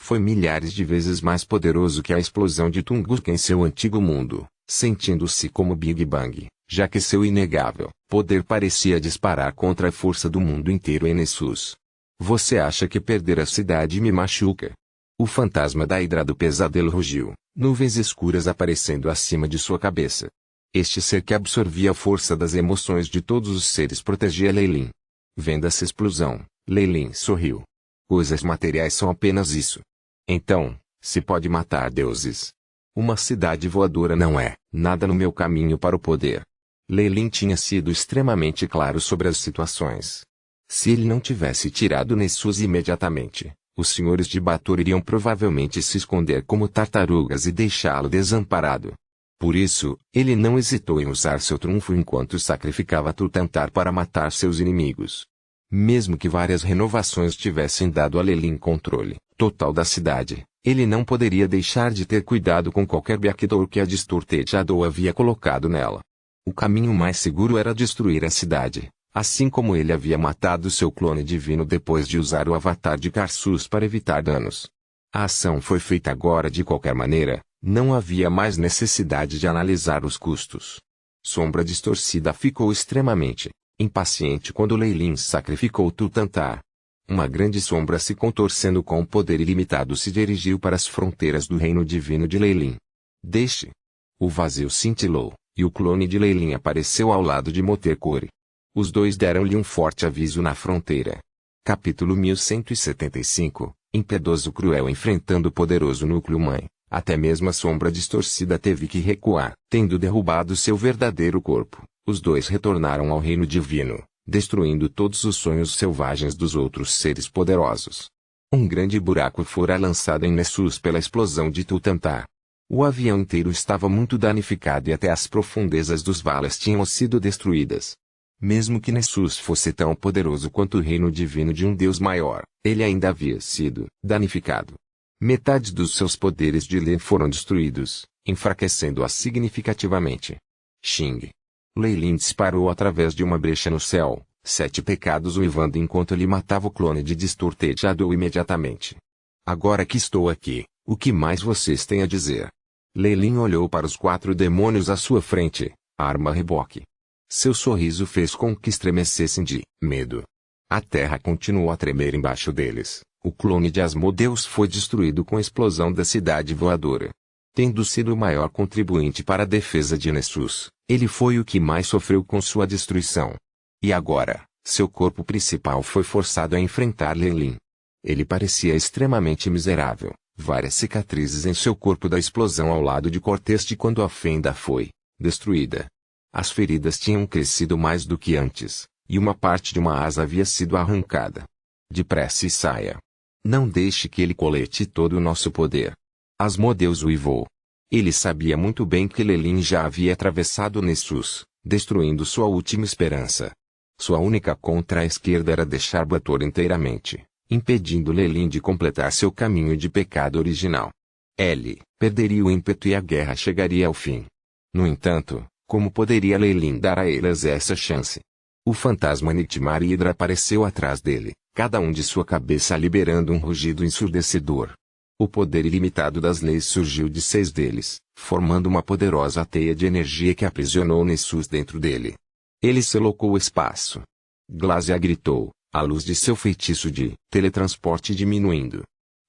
Foi milhares de vezes mais poderoso que a explosão de Tunguska em seu antigo mundo, sentindo-se como Big Bang, já que seu inegável poder parecia disparar contra a força do mundo inteiro em Nessus. Você acha que perder a cidade me machuca? O fantasma da Hidra do Pesadelo rugiu, nuvens escuras aparecendo acima de sua cabeça. Este ser que absorvia a força das emoções de todos os seres protegia Leilin. Vendo essa explosão, Leilin sorriu. Coisas materiais são apenas isso. Então, se pode matar deuses. Uma cidade voadora não é nada no meu caminho para o poder. Lei tinha sido extremamente claro sobre as situações. Se ele não tivesse tirado Nessus imediatamente, os senhores de Bator iriam provavelmente se esconder como tartarugas e deixá-lo desamparado. Por isso, ele não hesitou em usar seu trunfo enquanto sacrificava Tutantar para matar seus inimigos. Mesmo que várias renovações tivessem dado a Lelin controle total da cidade, ele não poderia deixar de ter cuidado com qualquer backdoor que a Distorted Shadow havia colocado nela. O caminho mais seguro era destruir a cidade, assim como ele havia matado seu clone divino depois de usar o avatar de Karsus para evitar danos. A ação foi feita agora de qualquer maneira, não havia mais necessidade de analisar os custos. Sombra Distorcida ficou extremamente impaciente quando Lei sacrificou Tutantar. Uma grande sombra se contorcendo com poder ilimitado se dirigiu para as fronteiras do reino divino de Lei. Deixe. O vazio cintilou, e o clone de Lei apareceu ao lado de Motercore. Os dois deram-lhe um forte aviso na fronteira. Capítulo 1175, Impiedoso Cruel enfrentando o poderoso núcleo-mãe. Até mesmo a sombra distorcida teve que recuar. Tendo derrubado seu verdadeiro corpo, os dois retornaram ao reino divino, destruindo todos os sonhos selvagens dos outros seres poderosos. Um grande buraco fora lançado em Nessus pela explosão de Tutantar. O avião inteiro estava muito danificado e até as profundezas dos valas tinham sido destruídas. Mesmo que Nessus fosse tão poderoso quanto o reino divino de um deus maior, ele ainda havia sido danificado. Metade dos seus poderes de Lei foram destruídos, enfraquecendo-a significativamente. Xing. Lei disparou através de uma brecha no céu, 7 pecados uivando enquanto ele matava o clone de Distorted Shadow imediatamente. Agora que estou aqui, o que mais vocês têm a dizer? Lei olhou para os 4 demônios à sua frente, arma a reboque. Seu sorriso fez com que estremecessem de medo. A terra continuou a tremer embaixo deles. O clone de Asmodeus foi destruído com a explosão da cidade voadora. Tendo sido o maior contribuinte para a defesa de Nessus, ele foi o que mais sofreu com sua destruição. E agora, seu corpo principal foi forçado a enfrentar Lei. Ele parecia extremamente miserável, várias cicatrizes em seu corpo da explosão ao lado de Cortez de quando a fenda foi destruída. As feridas tinham crescido mais do que antes, e uma parte de uma asa havia sido arrancada. Depressa e saia. Não deixe que ele colete todo o nosso poder. Asmodeus uivou. Ele sabia muito bem que Lei já havia atravessado Nessus, destruindo sua última esperança. Sua única contra-esquerda era deixar Bator inteiramente, impedindo Lei de completar seu caminho de pecado original. Ele perderia o ímpeto e a guerra chegaria ao fim. No entanto, como poderia Lei dar a eles essa chance? O fantasma Nightmare Hydra apareceu atrás dele, cada um de sua cabeça liberando um rugido ensurdecedor. O poder ilimitado das leis surgiu de 6 deles, formando uma poderosa teia de energia que aprisionou Nessus dentro dele. Ele selocou o espaço. Glazia gritou, a luz de seu feitiço de teletransporte diminuindo.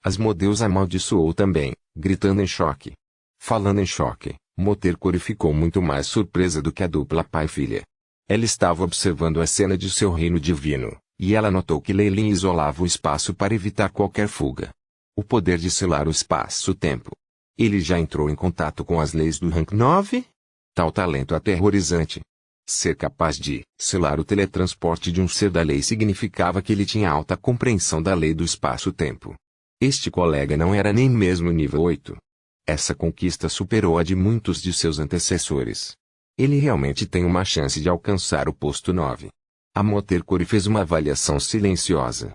Asmodeus amaldiçoou também, gritando em choque. Falando em choque, Motercore ficou muito mais surpresa do que a dupla pai e filha. Ela estava observando a cena de seu reino divino, e ela notou que Lei isolava o espaço para evitar qualquer fuga. O poder de selar o espaço-tempo. Ele já entrou em contato com as leis do Rank 9? Tal talento aterrorizante. Ser capaz de selar o teletransporte de um ser da lei significava que ele tinha alta compreensão da lei do espaço-tempo. Este colega não era nem mesmo nível 8. Essa conquista superou a de muitos de seus antecessores. Ele realmente tem uma chance de alcançar o posto 9. A Motercore fez uma avaliação silenciosa.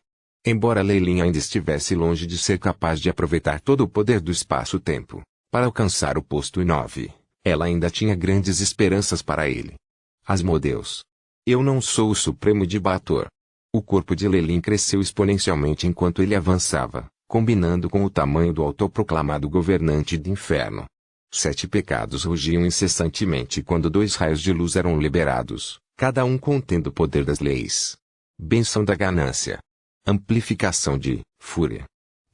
Embora Lei ainda estivesse longe de ser capaz de aproveitar todo o poder do espaço-tempo, para alcançar o posto 9, ela ainda tinha grandes esperanças para ele. Asmodeus. Eu não sou o Supremo de Bator. O corpo de Lei cresceu exponencialmente enquanto ele avançava, combinando com o tamanho do autoproclamado governante do inferno. 7 pecados rugiam incessantemente quando 2 raios de luz eram liberados, cada um contendo o poder das leis. Benção da ganância. Amplificação de fúria.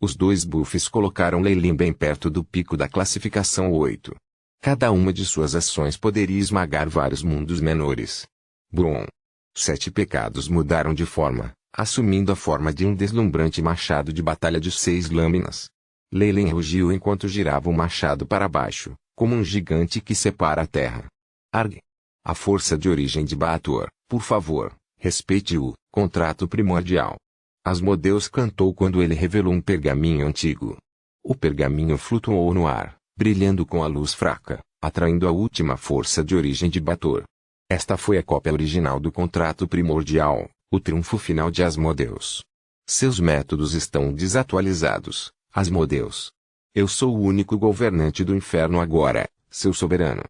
Os 2 buffs colocaram Lei bem perto do pico da classificação 8. Cada uma de suas ações poderia esmagar vários mundos menores. Brum. 7 pecados mudaram de forma, assumindo a forma de um deslumbrante machado de batalha de 6 lâminas. Leyline rugiu enquanto girava o machado para baixo, como um gigante que separa a terra. Arg! A força de origem de Baator, por favor, respeite o contrato primordial. Asmodeus cantou quando ele revelou um pergaminho antigo. O pergaminho flutuou no ar, brilhando com a luz fraca, atraindo a última força de origem de Baator. Esta foi a cópia original do contrato primordial, o triunfo final de Asmodeus. Seus métodos estão desatualizados, Asmodeus. Eu sou o único governante do inferno agora, seu soberano.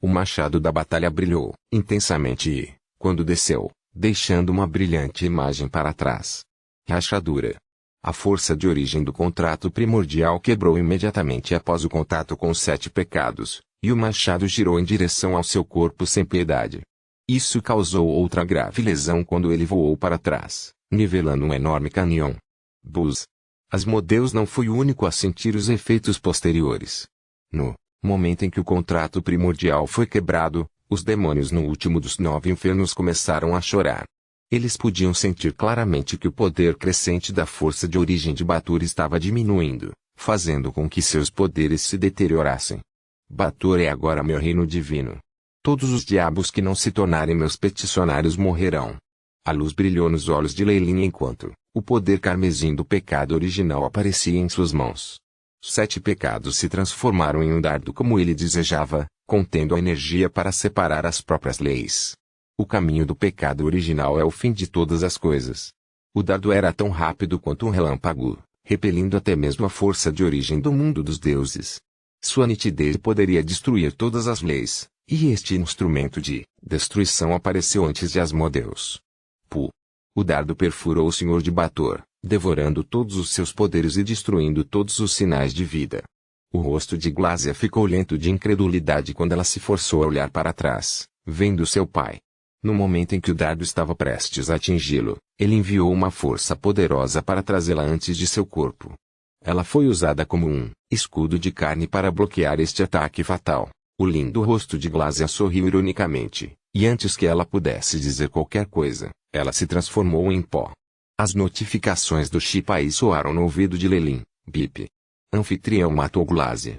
O machado da batalha brilhou intensamente e, quando desceu, deixando uma brilhante imagem para trás. Rachadura. A força de origem do contrato primordial quebrou imediatamente após o contato com os 7 pecados, e o machado girou em direção ao seu corpo sem piedade. Isso causou outra grave lesão quando ele voou para trás, nivelando um enorme canhão. Buzz. Asmodeus não foi o único a sentir os efeitos posteriores. No momento em que o contrato primordial foi quebrado, os demônios no último dos 9 infernos começaram a chorar. Eles podiam sentir claramente que o poder crescente da força de origem de Baator estava diminuindo, fazendo com que seus poderes se deteriorassem. Baator é agora meu reino divino. Todos os diabos que não se tornarem meus peticionários morrerão. A luz brilhou nos olhos de Leyline enquanto o poder carmesim do pecado original aparecia em suas mãos. 7 pecados se transformaram em um dardo como ele desejava, contendo a energia para separar as próprias leis. O caminho do pecado original é o fim de todas as coisas. O dardo era tão rápido quanto um relâmpago, repelindo até mesmo a força de origem do mundo dos deuses. Sua nitidez poderia destruir todas as leis, e este instrumento de destruição apareceu antes de Asmodeus. O dardo perfurou o Senhor de Baator, devorando todos os seus poderes e destruindo todos os sinais de vida. O rosto de Glazia ficou lento de incredulidade quando ela se forçou a olhar para trás, vendo seu pai. No momento em que o dardo estava prestes a atingi-lo, ele enviou uma força poderosa para trazê-la antes de seu corpo. Ela foi usada como um escudo de carne para bloquear este ataque fatal. O lindo rosto de Glazia sorriu ironicamente, e antes que ela pudesse dizer qualquer coisa, ela se transformou em pó. As notificações do Shipai soaram no ouvido de Leyline. Bip. Anfitrião matou Glazia.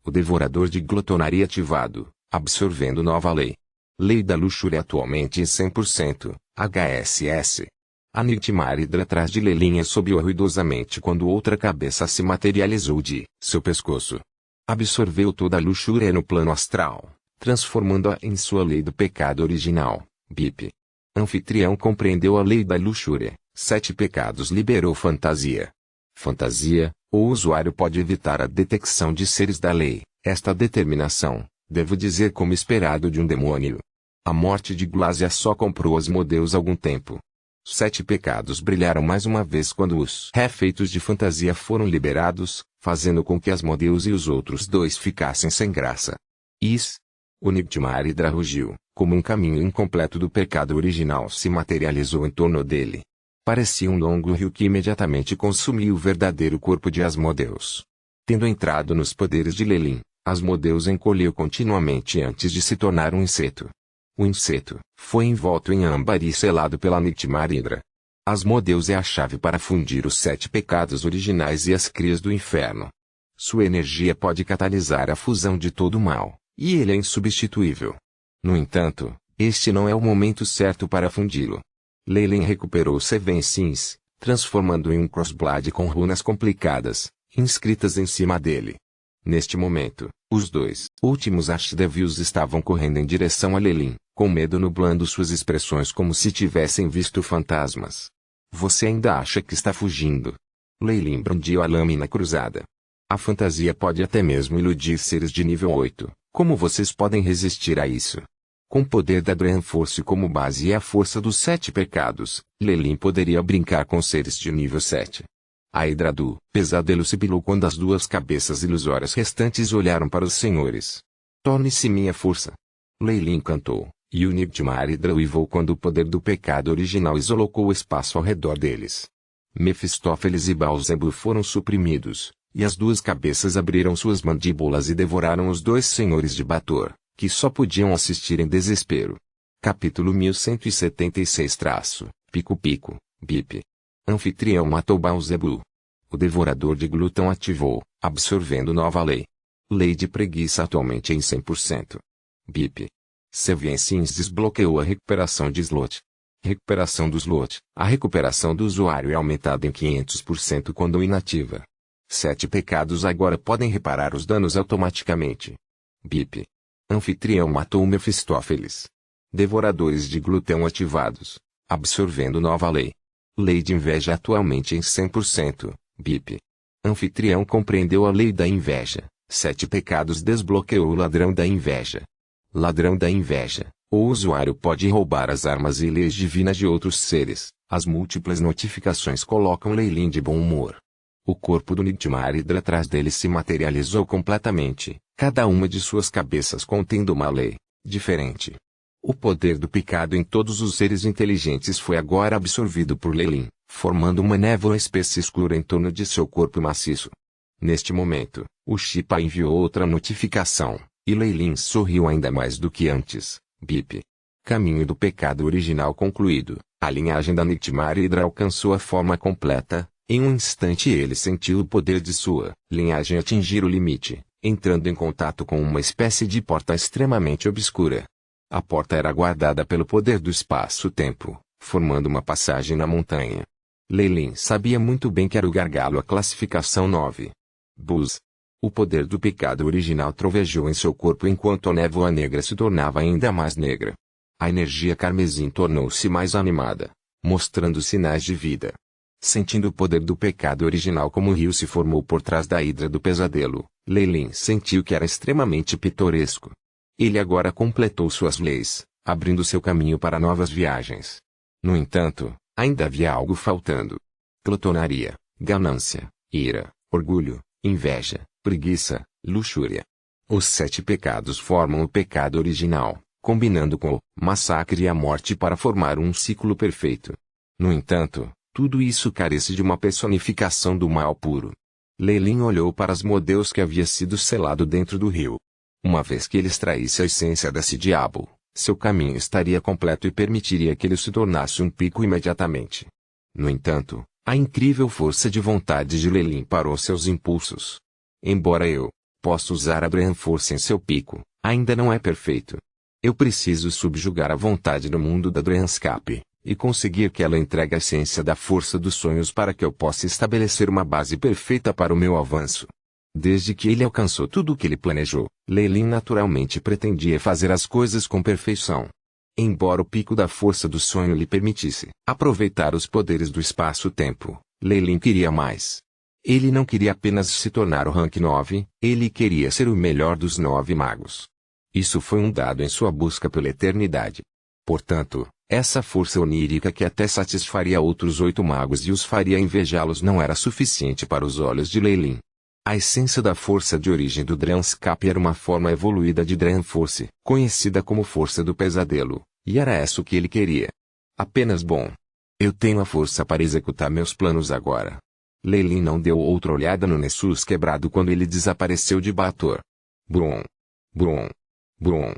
O devorador de glutonaria ativado, absorvendo nova lei. Lei da luxúria atualmente em 100%, HSS. A Nightmare atrás de Leyline assobiou ruidosamente quando outra cabeça se materializou de seu pescoço. Absorveu toda a luxúria no plano astral, transformando-a em sua lei do pecado original. Bip. Anfitrião compreendeu a lei da luxúria. 7 pecados liberou fantasia. Fantasia, o usuário pode evitar a detecção de seres da lei. Esta determinação, devo dizer como esperado de um demônio. A morte de Glazia só comprou Asmodeus algum tempo. 7 pecados brilharam mais uma vez quando os refeitos de fantasia foram liberados, fazendo com que Asmodeus e os outros 2 ficassem sem graça. O Nightmare rugiu, como um caminho incompleto do pecado original se materializou em torno dele. Parecia um longo rio que imediatamente consumiu o verdadeiro corpo de Asmodeus. Tendo entrado nos poderes de Leyline, Asmodeus encolheu continuamente antes de se tornar um inseto. O inseto foi envolto em âmbar e selado pela Nightmare. Asmodeus é a chave para fundir os 7 pecados originais e as crias do inferno. Sua energia pode catalisar a fusão de todo o mal, e ele é insubstituível. No entanto, este não é o momento certo para fundi-lo. Leyline recuperou Seven Sins, transformando-o em um crossblade com runas complicadas, inscritas em cima dele. Neste momento, os 2 últimos Ashdevios estavam correndo em direção a Leyline, com medo nublando suas expressões como se tivessem visto fantasmas. Você ainda acha que está fugindo? Leyline brandiu a lâmina cruzada. A fantasia pode até mesmo iludir seres de nível 8, como vocês podem resistir a isso? Com o poder da Dream Force como base e a força dos 7 pecados, Leyline poderia brincar com seres de nível 7. A Hidra do pesadelo sibilou quando as 2 cabeças ilusórias restantes olharam para os senhores. Torne-se minha força. Leyline cantou, e o Nightmare uivou quando o poder do pecado original isolou o espaço ao redor deles. Mefistófeles e Baalzebub foram suprimidos, e as 2 cabeças abriram suas mandíbulas e devoraram os 2 senhores de Baator, que só podiam assistir em desespero. Capítulo 1176 Pico Pico, Bip. Anfitrião matou Baalzebub. O devorador de glúten ativou, absorvendo nova lei. Lei de preguiça atualmente em 100%. BIP. Seviensins desbloqueou a recuperação de slot. Recuperação do slot. A recuperação do usuário é aumentada em 500% quando inativa. 7 pecados agora podem reparar os danos automaticamente. BIP. Anfitrião matou Mefistófeles. Devoradores de glúten ativados, absorvendo nova lei. Lei de inveja atualmente em 100%. BIP. Anfitrião compreendeu a lei da inveja. 7 pecados desbloqueou o ladrão da inveja. Ladrão da inveja. O usuário pode roubar as armas e leis divinas de outros seres. As múltiplas notificações colocam Leilin de bom humor. O corpo do Nightmare atrás dele se materializou completamente, cada uma de suas cabeças contendo uma lei diferente. O poder do pecado em todos os seres inteligentes foi agora absorvido por Leilin, formando uma névoa espessa e escura em torno de seu corpo maciço. Neste momento, o Shipa enviou outra notificação, e Leilin sorriu ainda mais do que antes. BIP. Caminho do pecado original concluído. A linhagem da Nightmare Hydra alcançou a forma completa. Em um instante ele sentiu o poder de sua linhagem atingir o limite, entrando em contato com uma espécie de porta extremamente obscura. A porta era guardada pelo poder do espaço-tempo, formando uma passagem na montanha. Leilin sabia muito bem que era o gargalo a classificação 9. Buzz. O poder do pecado original trovejou em seu corpo enquanto a névoa negra se tornava ainda mais negra. A energia carmesim tornou-se mais animada, mostrando sinais de vida. Sentindo o poder do pecado original como o rio se formou por trás da hidra do pesadelo, Leilin sentiu que era extremamente pitoresco. Ele agora completou suas leis, abrindo seu caminho para novas viagens. No entanto, ainda havia algo faltando. Glotonaria, ganância, ira, orgulho, inveja, preguiça, luxúria. Os 7 pecados formam o pecado original, combinando com o massacre e a morte para formar um ciclo perfeito. No entanto, tudo isso carece de uma personificação do mal puro. Leilin olhou para os modelos que havia sido selado dentro do rio. Uma vez que ele extraísse a essência desse diabo, seu caminho estaria completo e permitiria que ele se tornasse um pico imediatamente. No entanto, a incrível força de vontade de Leilin parou seus impulsos. Embora eu possa usar a Brahman Force em seu pico, ainda não é perfeito. Eu preciso subjugar a vontade no mundo da Dreamscape e conseguir que ela entregue a essência da força dos sonhos para que eu possa estabelecer uma base perfeita para o meu avanço. Desde que ele alcançou tudo o que ele planejou, Leilin naturalmente pretendia fazer as coisas com perfeição. Embora o pico da força do sonho lhe permitisse aproveitar os poderes do espaço-tempo, Leilin queria mais. Ele não queria apenas se tornar o rank 9, ele queria ser o melhor dos 9 magos. Isso foi um dado em sua busca pela eternidade. Portanto, essa força onírica que até satisfaria outros 8 magos e os faria invejá-los não era suficiente para os olhos de Leilin. A essência da força de origem do Dreamscape era uma forma evoluída de Dream Force, conhecida como Força do Pesadelo, e era isso que ele queria. Apenas bom. Eu tenho a força para executar meus planos agora. Leilin não deu outra olhada no Nessus quebrado quando ele desapareceu de Bator. Brum. Brum. Brum.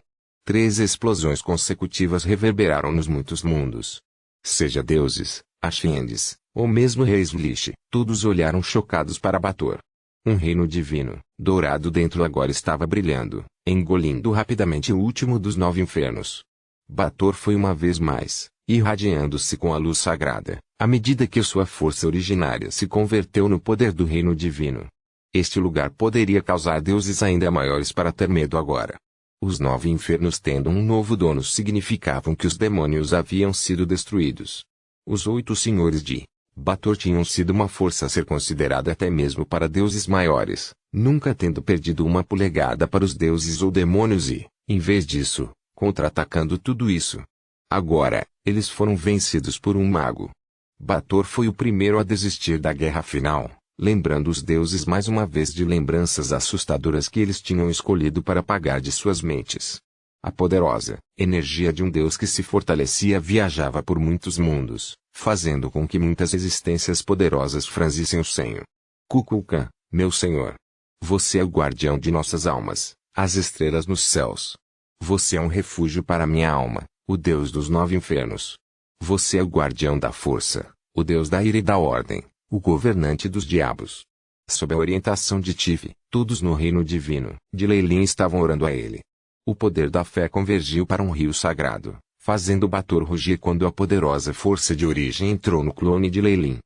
3 explosões consecutivas reverberaram nos muitos mundos. Seja deuses, Asciendes, ou mesmo reis Lich, todos olharam chocados para Bator. Um reino divino, dourado dentro agora estava brilhando, engolindo rapidamente o último dos 9 infernos. Bator foi uma vez mais, irradiando-se com a luz sagrada, à medida que sua força originária se converteu no poder do reino divino. Este lugar poderia causar deuses ainda maiores para ter medo agora. Os 9 infernos tendo um novo dono significavam que os demônios haviam sido destruídos. Os 8 senhores de Bator tinham sido uma força a ser considerada até mesmo para deuses maiores, nunca tendo perdido uma polegada para os deuses ou demônios e, em vez disso, contra-atacando tudo isso. Agora, eles foram vencidos por um mago. Bator foi o primeiro a desistir da guerra final, lembrando os deuses mais uma vez de lembranças assustadoras que eles tinham escolhido para apagar de suas mentes. A poderosa energia de um deus que se fortalecia viajava por muitos mundos, fazendo com que muitas existências poderosas franzissem o senho. Kukulkan, meu senhor. Você é o guardião de nossas almas, as estrelas nos céus. Você é um refúgio para minha alma, o deus dos 9 infernos. Você é o guardião da força, o deus da ira e da ordem, o governante dos diabos. Sob a orientação de Tif, todos no reino divino de Leilin estavam orando a ele. O poder da fé convergiu para um rio sagrado, fazendo Bator rugir quando a poderosa força de origem entrou no clone de Leilin.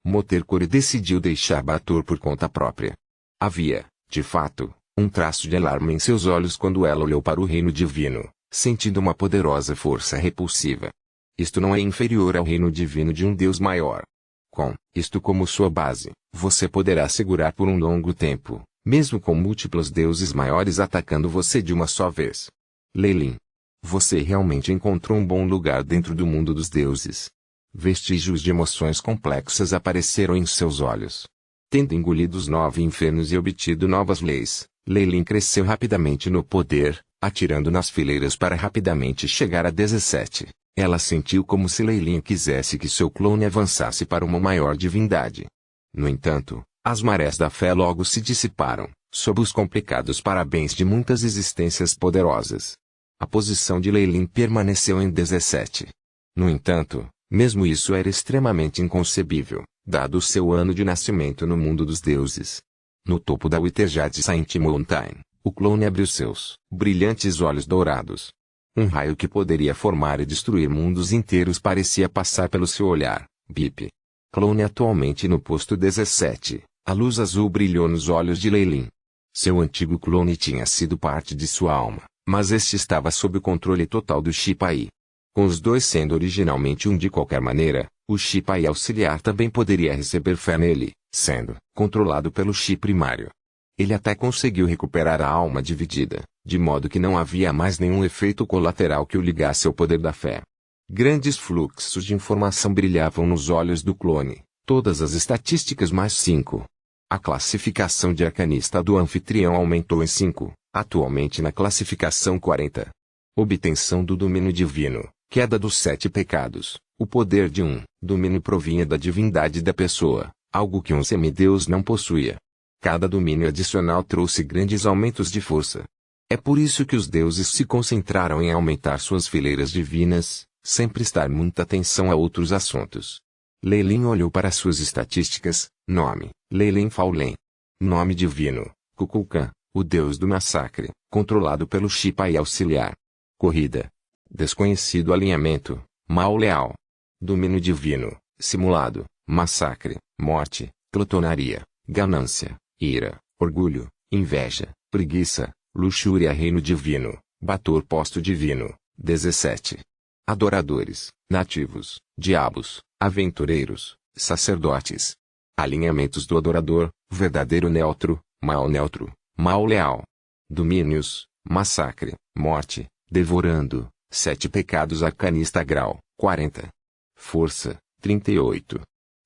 Motercore decidiu deixar Bator por conta própria. Havia, de fato, um traço de alarme em seus olhos quando ela olhou para o reino divino, sentindo uma poderosa força repulsiva. Isto não é inferior ao reino divino de um Deus maior. Com isto como sua base, você poderá segurar por um longo tempo, mesmo com múltiplos deuses maiores atacando você de uma só vez. Leilin. Você realmente encontrou um bom lugar dentro do mundo dos deuses. Vestígios de emoções complexas apareceram em seus olhos. Tendo engolido os 9 infernos e obtido novas leis, Leilin cresceu rapidamente no poder, atirando nas fileiras para rapidamente chegar a 17. Ela sentiu como se Leilin quisesse que seu clone avançasse para uma maior divindade. No entanto, as marés da fé logo se dissiparam, sob os complicados parabéns de muitas existências poderosas. A posição de Leilin permaneceu em 17. No entanto, mesmo isso era extremamente inconcebível, dado o seu ano de nascimento no mundo dos deuses. No topo da Witherjade Saint Mountain, o clone abriu seus brilhantes olhos dourados. Um raio que poderia formar e destruir mundos inteiros parecia passar pelo seu olhar. Bip. Clone atualmente no posto 17, a luz azul brilhou nos olhos de Leilin. Seu antigo clone tinha sido parte de sua alma, mas este estava sob o controle total do Shipai. Com os dois sendo originalmente um de qualquer maneira, o Shipai auxiliar também poderia receber fé nele, sendo controlado pelo Shi primário. Ele até conseguiu recuperar a alma dividida, de modo que não havia mais nenhum efeito colateral que o ligasse ao poder da fé. Grandes fluxos de informação brilhavam nos olhos do clone, todas as estatísticas mais 5. A classificação de arcanista do anfitrião aumentou em 5, atualmente na classificação 40. Obtenção do domínio divino, queda dos 7 pecados, o poder de um domínio provinha da divindade da pessoa, algo que um semideus não possuía. Cada domínio adicional trouxe grandes aumentos de força. É por isso que os deuses se concentraram em aumentar suas fileiras divinas, sem prestar muita atenção a outros assuntos. Leilin olhou para suas estatísticas. Nome: Leilin Fallen. Nome divino: Kukulkan, o deus do massacre, controlado pelo Shipai auxiliar. Corrida: desconhecido alinhamento: Mal leal. Domínio divino: simulado, massacre, morte, glutonaria, ganância, ira, orgulho, inveja, preguiça, luxúria. Reino divino: Bator posto divino, 17. Adoradores: nativos, diabos, aventureiros, sacerdotes. Alinhamentos do adorador: verdadeiro neutro, mal leal. Domínios: massacre, morte, devorando, 7 pecados. Arcanista grau: 40. Força: 38.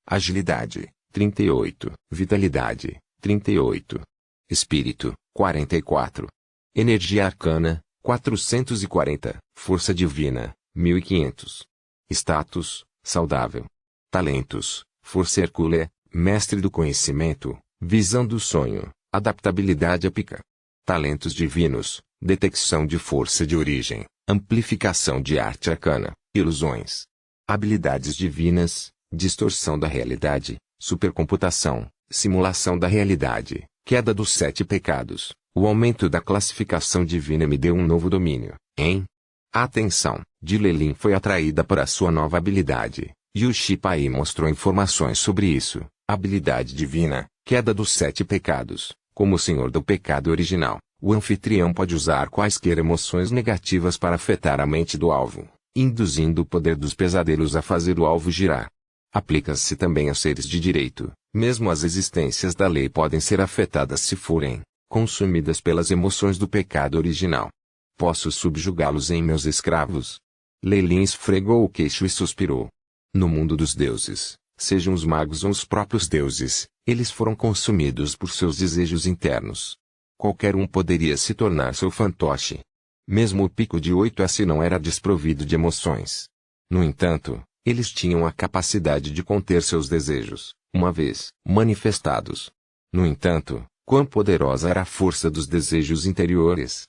Agilidade: 38. Vitalidade: 38. Espírito: 44. Energia arcana: 440. Força divina: 1500. Status: saudável. Talentos: força hercúlea, mestre do conhecimento, visão do sonho, adaptabilidade épica. Talentos divinos: detecção de força de origem, amplificação de arte arcana, ilusões. Habilidades divinas: distorção da realidade, supercomputação, simulação da realidade, queda dos 7 pecados. O aumento da classificação divina me deu um novo domínio, hein? A atenção de Leilin foi atraída para sua nova habilidade, e o Shipai mostrou informações sobre isso. Habilidade divina: queda dos 7 pecados. Como o senhor do pecado original, o anfitrião pode usar quaisquer emoções negativas para afetar a mente do alvo, induzindo o poder dos pesadelos a fazer o alvo girar. Aplica-se também a seres de direito. Mesmo as existências da lei podem ser afetadas se forem consumidas pelas emoções do pecado original. Posso subjugá-los em meus escravos? Leilin esfregou o queixo e suspirou. No mundo dos deuses, sejam os magos ou os próprios deuses, eles foram consumidos por seus desejos internos. Qualquer um poderia se tornar seu fantoche. Mesmo o pico de 8S não era desprovido de emoções. No entanto, eles tinham a capacidade de conter seus desejos, uma vez manifestados. No entanto, quão poderosa era a força dos desejos interiores!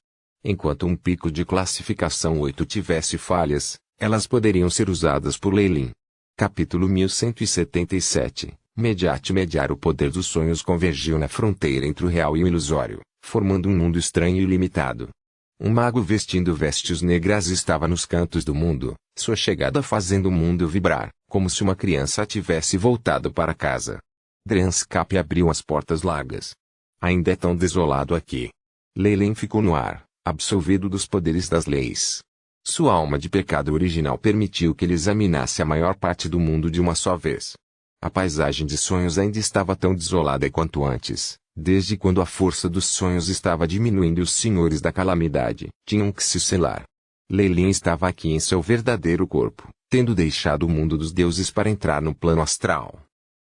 Enquanto um pico de classificação 8 tivesse falhas, elas poderiam ser usadas por Leilin. Capítulo 1177. Mediante mediar o poder dos sonhos convergiu na fronteira entre o real e o ilusório, formando um mundo estranho e ilimitado. Um mago vestindo vestes negras estava nos cantos do mundo, sua chegada fazendo o mundo vibrar, como se uma criança tivesse voltado para casa. Dryanscap abriu as portas largas. Ainda é tão desolado aqui. Leyline ficou no ar, absolvido dos poderes das leis. Sua alma de pecado original permitiu que ele examinasse a maior parte do mundo de uma só vez. A paisagem de sonhos ainda estava tão desolada quanto antes, desde quando a força dos sonhos estava diminuindo e os senhores da calamidade tinham que se selar. Leyline estava aqui em seu verdadeiro corpo, tendo deixado o mundo dos deuses para entrar no plano astral.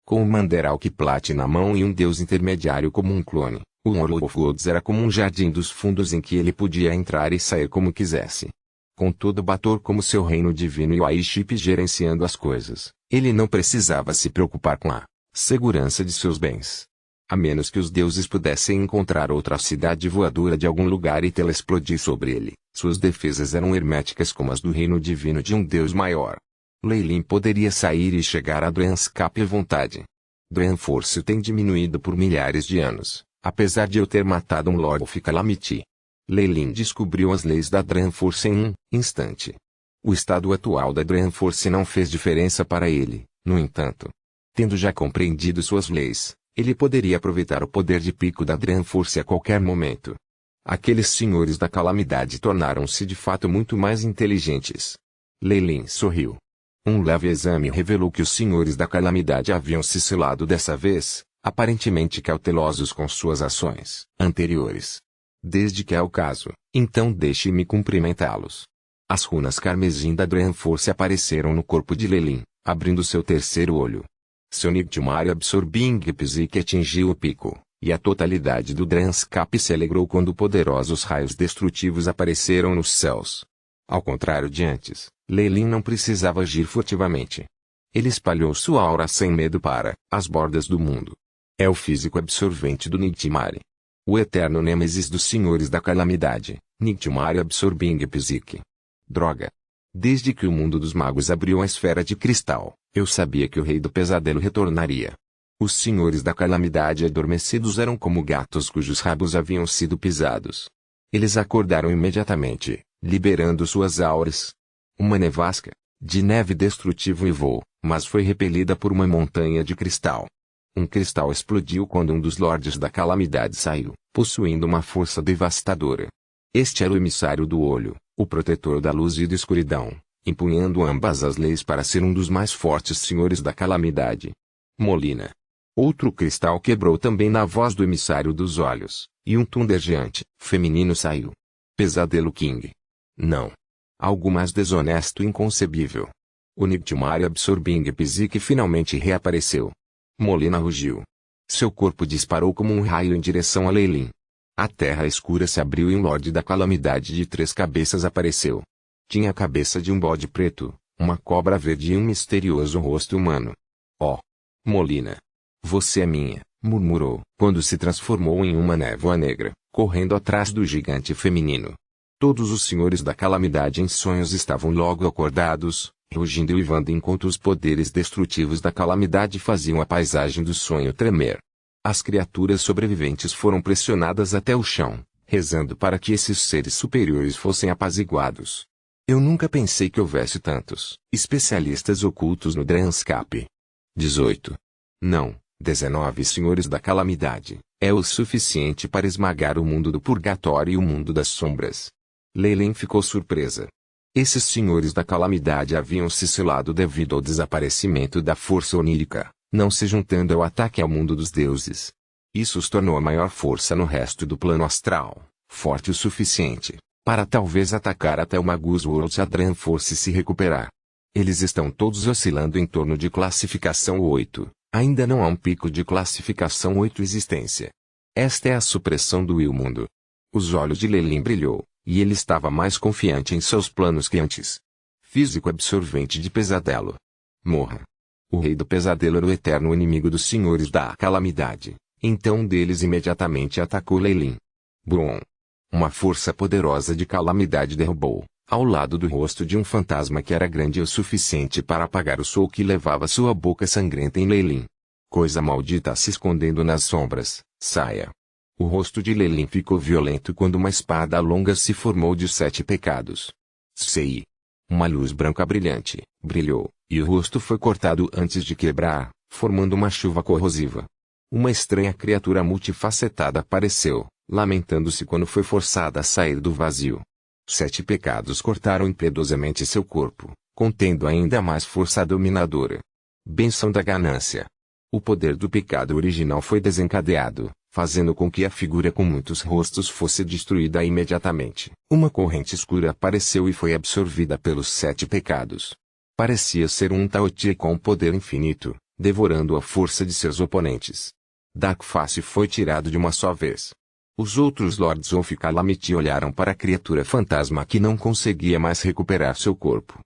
Com o Manderalk Plat na mão e um deus intermediário como um clone, o World of Gods era como um jardim dos fundos em que ele podia entrar e sair como quisesse. Com todo o Bator como seu reino divino e o Aiship gerenciando as coisas, ele não precisava se preocupar com a segurança de seus bens. A menos que os deuses pudessem encontrar outra cidade voadora de algum lugar e tê-la explodir sobre ele, suas defesas eram herméticas como as do reino divino de um deus maior. Leyline poderia sair e chegar a Dryanscap à vontade. Dryanforce tem diminuído por milhares de anos, apesar de eu ter matado um Lord of Calamity. Leyline descobriu as leis da Dryanforce em um instante. O estado atual da Dryanforce não fez diferença para ele, no entanto. Tendo já compreendido suas leis, ele poderia aproveitar o poder de pico da Dryanforce a qualquer momento. Aqueles senhores da calamidade tornaram-se de fato muito mais inteligentes. Leyline sorriu. Um leve exame revelou que os senhores da calamidade haviam se selado dessa vez, aparentemente cautelosos com suas ações anteriores. Desde que é o caso, então deixe-me cumprimentá-los. As runas carmesim da Dryanforce apareceram no corpo de Leyline, abrindo seu terceiro olho. Seu Nightmare Absorbing Psyche atingiu o pico, e a totalidade do Dryanscap se alegrou quando poderosos raios destrutivos apareceram nos céus. Ao contrário de antes, Leyline não precisava agir furtivamente. Ele espalhou sua aura sem medo para as bordas do mundo. É o físico absorvente do Nightmare. O eterno nêmesis dos senhores da calamidade, Nightmare Absorbing Psyche. Droga! Desde que o mundo dos magos abriu a esfera de cristal, eu sabia que o rei do pesadelo retornaria. Os senhores da calamidade adormecidos eram como gatos cujos rabos haviam sido pisados. Eles acordaram imediatamente, liberando suas auras. Uma nevasca, de neve destrutivo e voou, mas foi repelida por uma montanha de cristal. Um cristal explodiu quando um dos lordes da calamidade saiu, possuindo uma força devastadora. Este era o emissário do olho, o protetor da luz e da escuridão, empunhando ambas as leis para ser um dos mais fortes senhores da calamidade. Molina. Outro cristal quebrou também na voz do emissário dos olhos, e um Thundergiant feminino saiu. Pesadelo King. Não. Algo mais desonesto e inconcebível. O Nightmare Absorbing Psyche finalmente reapareceu. Molina rugiu. Seu corpo disparou como um raio em direção a Leyline. A terra escura se abriu e um Lorde da calamidade de 3 cabeças apareceu. Tinha a cabeça de um bode preto, uma cobra verde e um misterioso rosto humano. Oh! Molina! Você é minha, murmurou, quando se transformou em uma névoa negra, correndo atrás do gigante feminino. Todos os senhores da calamidade em sonhos estavam logo acordados, rugindo e uivando enquanto os poderes destrutivos da calamidade faziam a paisagem do sonho tremer. As criaturas sobreviventes foram pressionadas até o chão, rezando para que esses seres superiores fossem apaziguados. Eu nunca pensei que houvesse tantos especialistas ocultos no Dryanscap. 18. Não, 19 senhores da calamidade, é o suficiente para esmagar o mundo do purgatório e o mundo das sombras. Leyline ficou surpresa. Esses senhores da calamidade haviam se selado devido ao desaparecimento da força onírica, não se juntando ao ataque ao mundo dos deuses. Isso os tornou a maior força no resto do plano astral, forte o suficiente para talvez atacar até o Magus World se a Dryanforce se recuperar. Eles estão todos oscilando em torno de classificação 8, ainda não há um pico de classificação 8 existência. Esta é a supressão do Will-Mundo. Os olhos de Leyline brilhou, e ele estava mais confiante em seus planos que antes. Físico absorvente de pesadelo. Morra. O rei do pesadelo era o eterno inimigo dos senhores da calamidade, então um deles imediatamente atacou Leyline. Brum. Uma força poderosa de calamidade derrubou, ao lado do rosto de um fantasma que era grande o suficiente para apagar o sol que levava sua boca sangrenta em Leyline. Coisa maldita se escondendo nas sombras, saia. O rosto de Lei Lin ficou violento quando uma espada longa se formou de 7 pecados. Sei. Uma luz branca brilhante, brilhou, e o rosto foi cortado antes de quebrar, formando uma chuva corrosiva. Uma estranha criatura multifacetada apareceu, lamentando-se quando foi forçada a sair do vazio. 7 pecados cortaram impiedosamente seu corpo, contendo ainda mais força dominadora. Bênção da ganância. O poder do pecado original foi desencadeado, fazendo com que a figura com muitos rostos fosse destruída imediatamente. Uma corrente escura apareceu e foi absorvida pelos 7 pecados. Parecia ser um Taotie com poder infinito, devorando a força de seus oponentes. Dark Face foi tirado de uma só vez. Os outros Lords of Calamity olharam para a criatura fantasma que não conseguia mais recuperar seu corpo.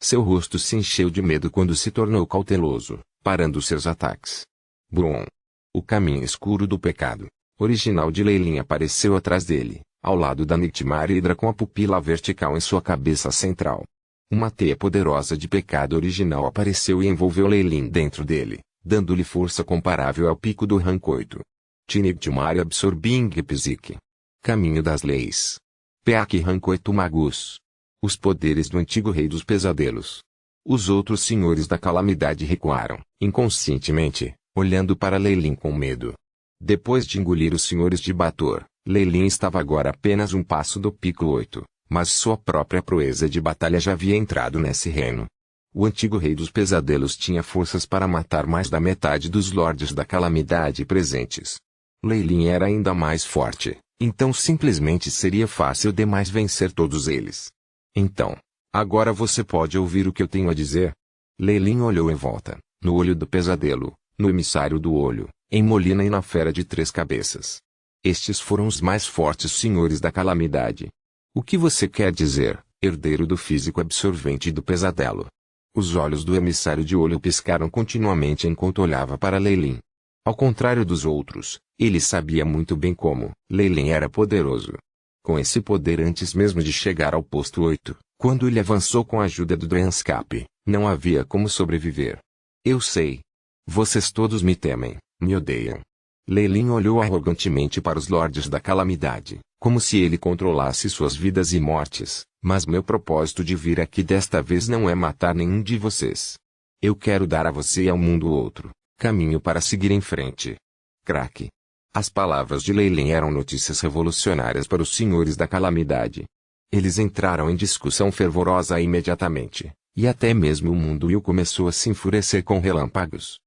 Seu rosto se encheu de medo quando se tornou cauteloso, parando seus ataques. Brum! O caminho escuro do pecado, original de Lei Lin apareceu atrás dele, ao lado da Nightmare Hydra com a pupila vertical em sua cabeça central. Uma teia poderosa de pecado original apareceu e envolveu Lei Lin dentro dele, dando-lhe força comparável ao pico do Rancoito. Nightmare Absorbing Psique. Caminho das leis. Peak Rancoito Magus. Os poderes do antigo rei dos pesadelos. Os outros senhores da calamidade recuaram, inconscientemente, olhando para Lei Lin com medo. Depois de engolir os senhores de Bator, Lei Lin estava agora apenas um passo do pico 8, mas sua própria proeza de batalha já havia entrado nesse reino. O antigo rei dos pesadelos tinha forças para matar mais da metade dos lordes da calamidade presentes. Lei Lin era ainda mais forte, então simplesmente seria fácil demais vencer todos eles. Então, agora você pode ouvir o que eu tenho a dizer? Lei Lin olhou em volta, no olho do pesadelo, no emissário do olho, em Molina e na fera de 3 cabeças. Estes foram os mais fortes senhores da calamidade. O que você quer dizer, herdeiro do físico absorvente do pesadelo? Os olhos do emissário de olho piscaram continuamente enquanto olhava para Lei Lin. Ao contrário dos outros, ele sabia muito bem como Lei Lin era poderoso. Com esse poder antes mesmo de chegar ao posto 8, quando ele avançou com a ajuda do Dranscape, não havia como sobreviver. Eu sei. Vocês todos me temem, me odeiam. Lei Lin olhou arrogantemente para os lordes da calamidade, como se ele controlasse suas vidas e mortes, mas meu propósito de vir aqui desta vez não é matar nenhum de vocês. Eu quero dar a você e ao mundo outro caminho para seguir em frente. Craque. As palavras de Lei Lin eram notícias revolucionárias para os senhores da calamidade. Eles entraram em discussão fervorosa imediatamente, e até mesmo o mundo Will começou a se enfurecer com relâmpagos.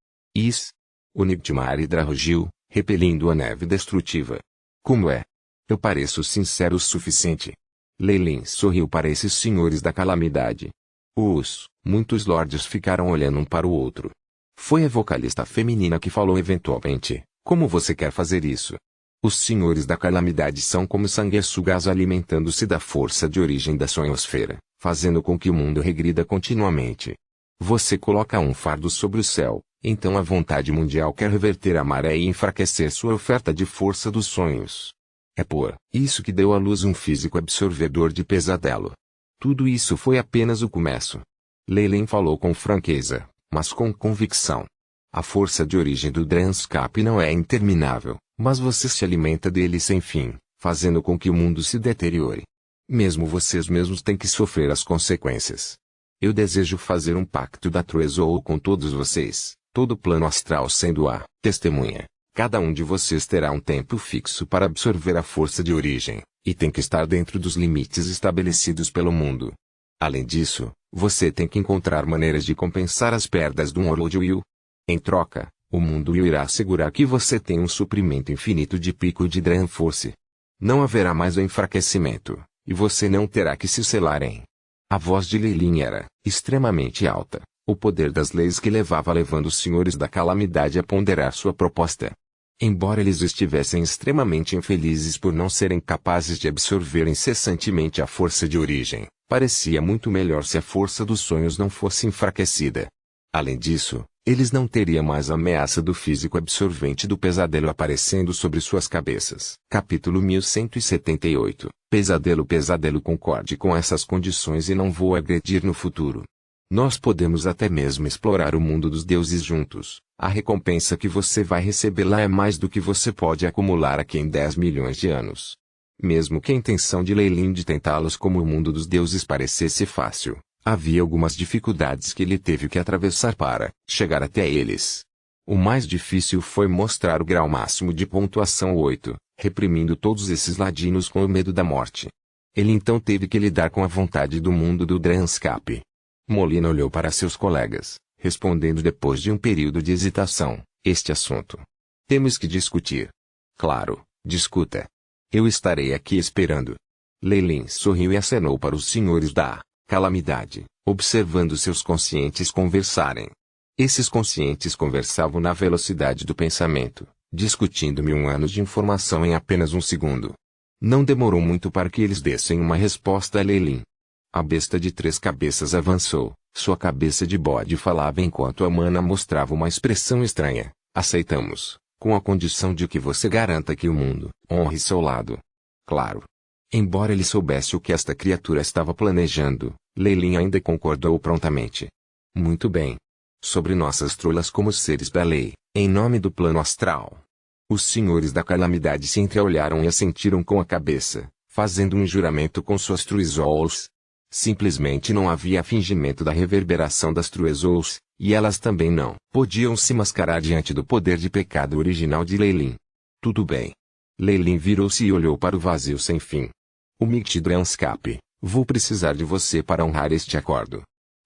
O Nightmare Hydra rugiu, repelindo a neve destrutiva. Como é? Eu pareço sincero o suficiente. Lei Lin sorriu para esses senhores da calamidade. Muitos lordes ficaram olhando um para o outro. Foi a vocalista feminina que falou eventualmente. Como você quer fazer isso? Os senhores da calamidade são como sanguessugas alimentando-se da força de origem da sonhosfera, fazendo com que o mundo regrida continuamente. Você coloca um fardo sobre o céu, então a vontade mundial quer reverter a maré e enfraquecer sua oferta de força dos sonhos. É por isso que deu à luz um físico absorvedor de pesadelo. Tudo isso foi apenas o começo. Lei Lin falou com franqueza, mas com convicção. A força de origem do Dranscape não é interminável, mas você se alimenta dele sem fim, fazendo com que o mundo se deteriore. Mesmo vocês mesmos têm que sofrer as consequências. Eu desejo fazer um pacto da Trezor com todos vocês, todo o plano astral sendo a testemunha. Cada um de vocês terá um tempo fixo para absorver a força de origem, e tem que estar dentro dos limites estabelecidos pelo mundo. Além disso, você tem que encontrar maneiras de compensar as perdas do World Will. Em troca, o mundo Will irá assegurar que você tem um suprimento infinito de pico de Dran Force. Não haverá mais o enfraquecimento, e você não terá que se selar em. A voz de Lei Lin era extremamente alta, o poder das leis que levando os senhores da calamidade a ponderar sua proposta. Embora eles estivessem extremamente infelizes por não serem capazes de absorver incessantemente a força de origem, parecia muito melhor se a força dos sonhos não fosse enfraquecida. Além disso, eles não teriam mais a ameaça do físico absorvente do pesadelo aparecendo sobre suas cabeças. Capítulo 1178. Pesadelo concorde com essas condições e não vou agredir no futuro. Nós podemos até mesmo explorar o mundo dos deuses juntos. A recompensa que você vai receber lá é mais do que você pode acumular aqui em 10 milhões de anos. Mesmo que a intenção de Lei Lin de tentá-los como o mundo dos deuses parecesse fácil, havia algumas dificuldades que ele teve que atravessar para chegar até eles. O mais difícil foi mostrar o grau máximo de pontuação 8, reprimindo todos esses ladinos com o medo da morte. Ele então teve que lidar com a vontade do mundo do Dranscape. Molina olhou para seus colegas, respondendo depois de um período de hesitação: este assunto temos que discutir. Claro, discuta. Eu estarei aqui esperando. Lei Lin sorriu e acenou para os senhores da calamidade, observando seus conscientes conversarem. Esses conscientes conversavam na velocidade do pensamento, discutindo 1000 anos de informação em apenas um segundo. Não demorou muito para que eles dessem uma resposta a Lei Lin. A besta de 3 cabeças avançou, sua cabeça de bode falava enquanto a humana mostrava uma expressão estranha. Aceitamos, com a condição de que você garanta que o mundo honre seu lado. Claro. Embora ele soubesse o que esta criatura estava planejando, Lei Lin ainda concordou prontamente. Muito bem. Sobre nossas trolas como seres da lei, em nome do plano astral. Os senhores da calamidade se entreolharam e assentiram com a cabeça, fazendo um juramento com suas truizouls. Simplesmente não havia fingimento da reverberação das truizouls, e elas também não podiam se mascarar diante do poder de pecado original de Lei Lin. Tudo bem. Lei Lin virou-se e olhou para o vazio sem fim. O Dranscape, vou precisar de você para honrar este acordo.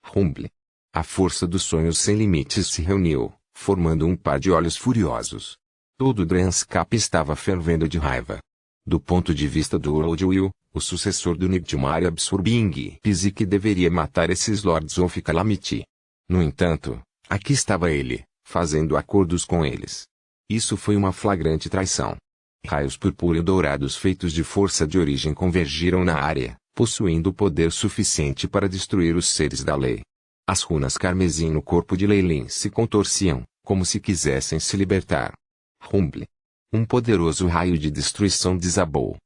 Rumble. A força dos sonhos sem limites se reuniu, formando um par de olhos furiosos. Todo o Dranscape estava fervendo de raiva. Do ponto de vista do Lord Will, o sucessor do Nightmare Absorbing Physique deveria matar esses Lords of Calamity. No entanto, aqui estava ele, fazendo acordos com eles. Isso foi uma flagrante traição. Raios purpúreo dourados feitos de força de origem convergiram na área, possuindo poder suficiente para destruir os seres da lei. As runas carmesim no corpo de Lei Lin se contorciam, como se quisessem se libertar. Rumble. Um poderoso raio de destruição desabou.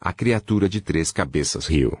A criatura de 3 cabeças riu.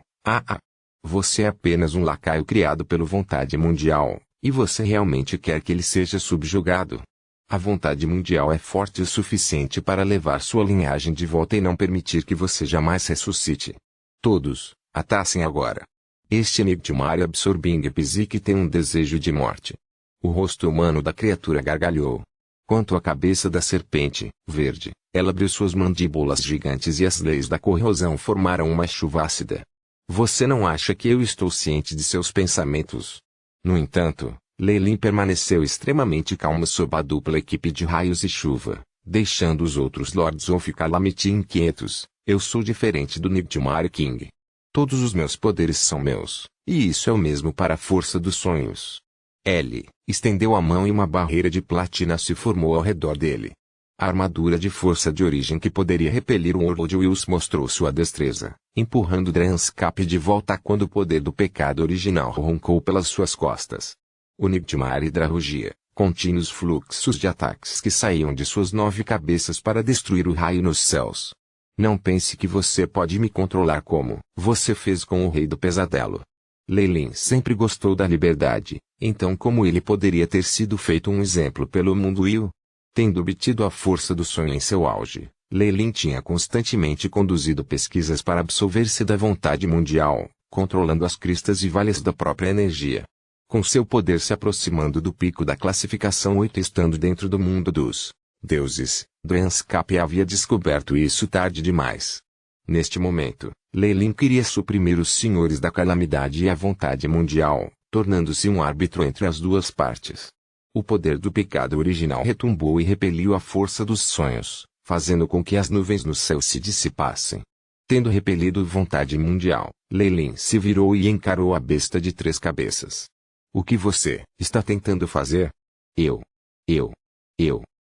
Você é apenas um lacaio criado pela vontade mundial, e você realmente quer que ele seja subjugado? A vontade mundial é forte o suficiente para levar sua linhagem de volta e não permitir que você jamais ressuscite. Todos, atacem agora. Este Nightmare Absorbing Physique tem um desejo de morte. O rosto humano da criatura gargalhou. Quanto à cabeça da serpente, verde, ela abriu suas mandíbulas gigantes e as leis da corrosão formaram uma chuva ácida. Você não acha que eu estou ciente de seus pensamentos? No entanto, Lei Lin permaneceu extremamente calmo sob a dupla equipe de raios e chuva, deixando os outros Lords of Calamity inquietos. Eu sou diferente do Nightmare King. Todos os meus poderes são meus, e isso é o mesmo para a força dos sonhos. Ele estendeu a mão e uma barreira de platina se formou ao redor dele. A armadura de força de origem que poderia repelir o Lord Wills mostrou sua destreza, empurrando Dranscape de volta quando o poder do pecado original roncou pelas suas costas. O Nightmare Hydra rugia, contínuos fluxos de ataques que saíam de suas 9 cabeças para destruir o raio nos céus. Não pense que você pode me controlar como você fez com o Rei do Pesadelo. Lei Lin sempre gostou da liberdade, então como ele poderia ter sido feito um exemplo pelo mundo Will? Tendo obtido a força do sonho em seu auge, Lei Lin tinha constantemente conduzido pesquisas para absolver-se da vontade mundial, controlando as cristas e vales da própria energia. Com seu poder se aproximando do pico da classificação 8 estando dentro do mundo dos deuses, Dranscape havia descoberto isso tarde demais. Neste momento, Lei Lin queria suprimir os senhores da calamidade e a vontade mundial, tornando-se um árbitro entre as duas partes. O poder do pecado original retumbou e repeliu a força dos sonhos, fazendo com que as nuvens no céu se dissipassem. Tendo repelido a vontade mundial, Lei Lin se virou e encarou a besta de 3 cabeças. O que você está tentando fazer? Eu.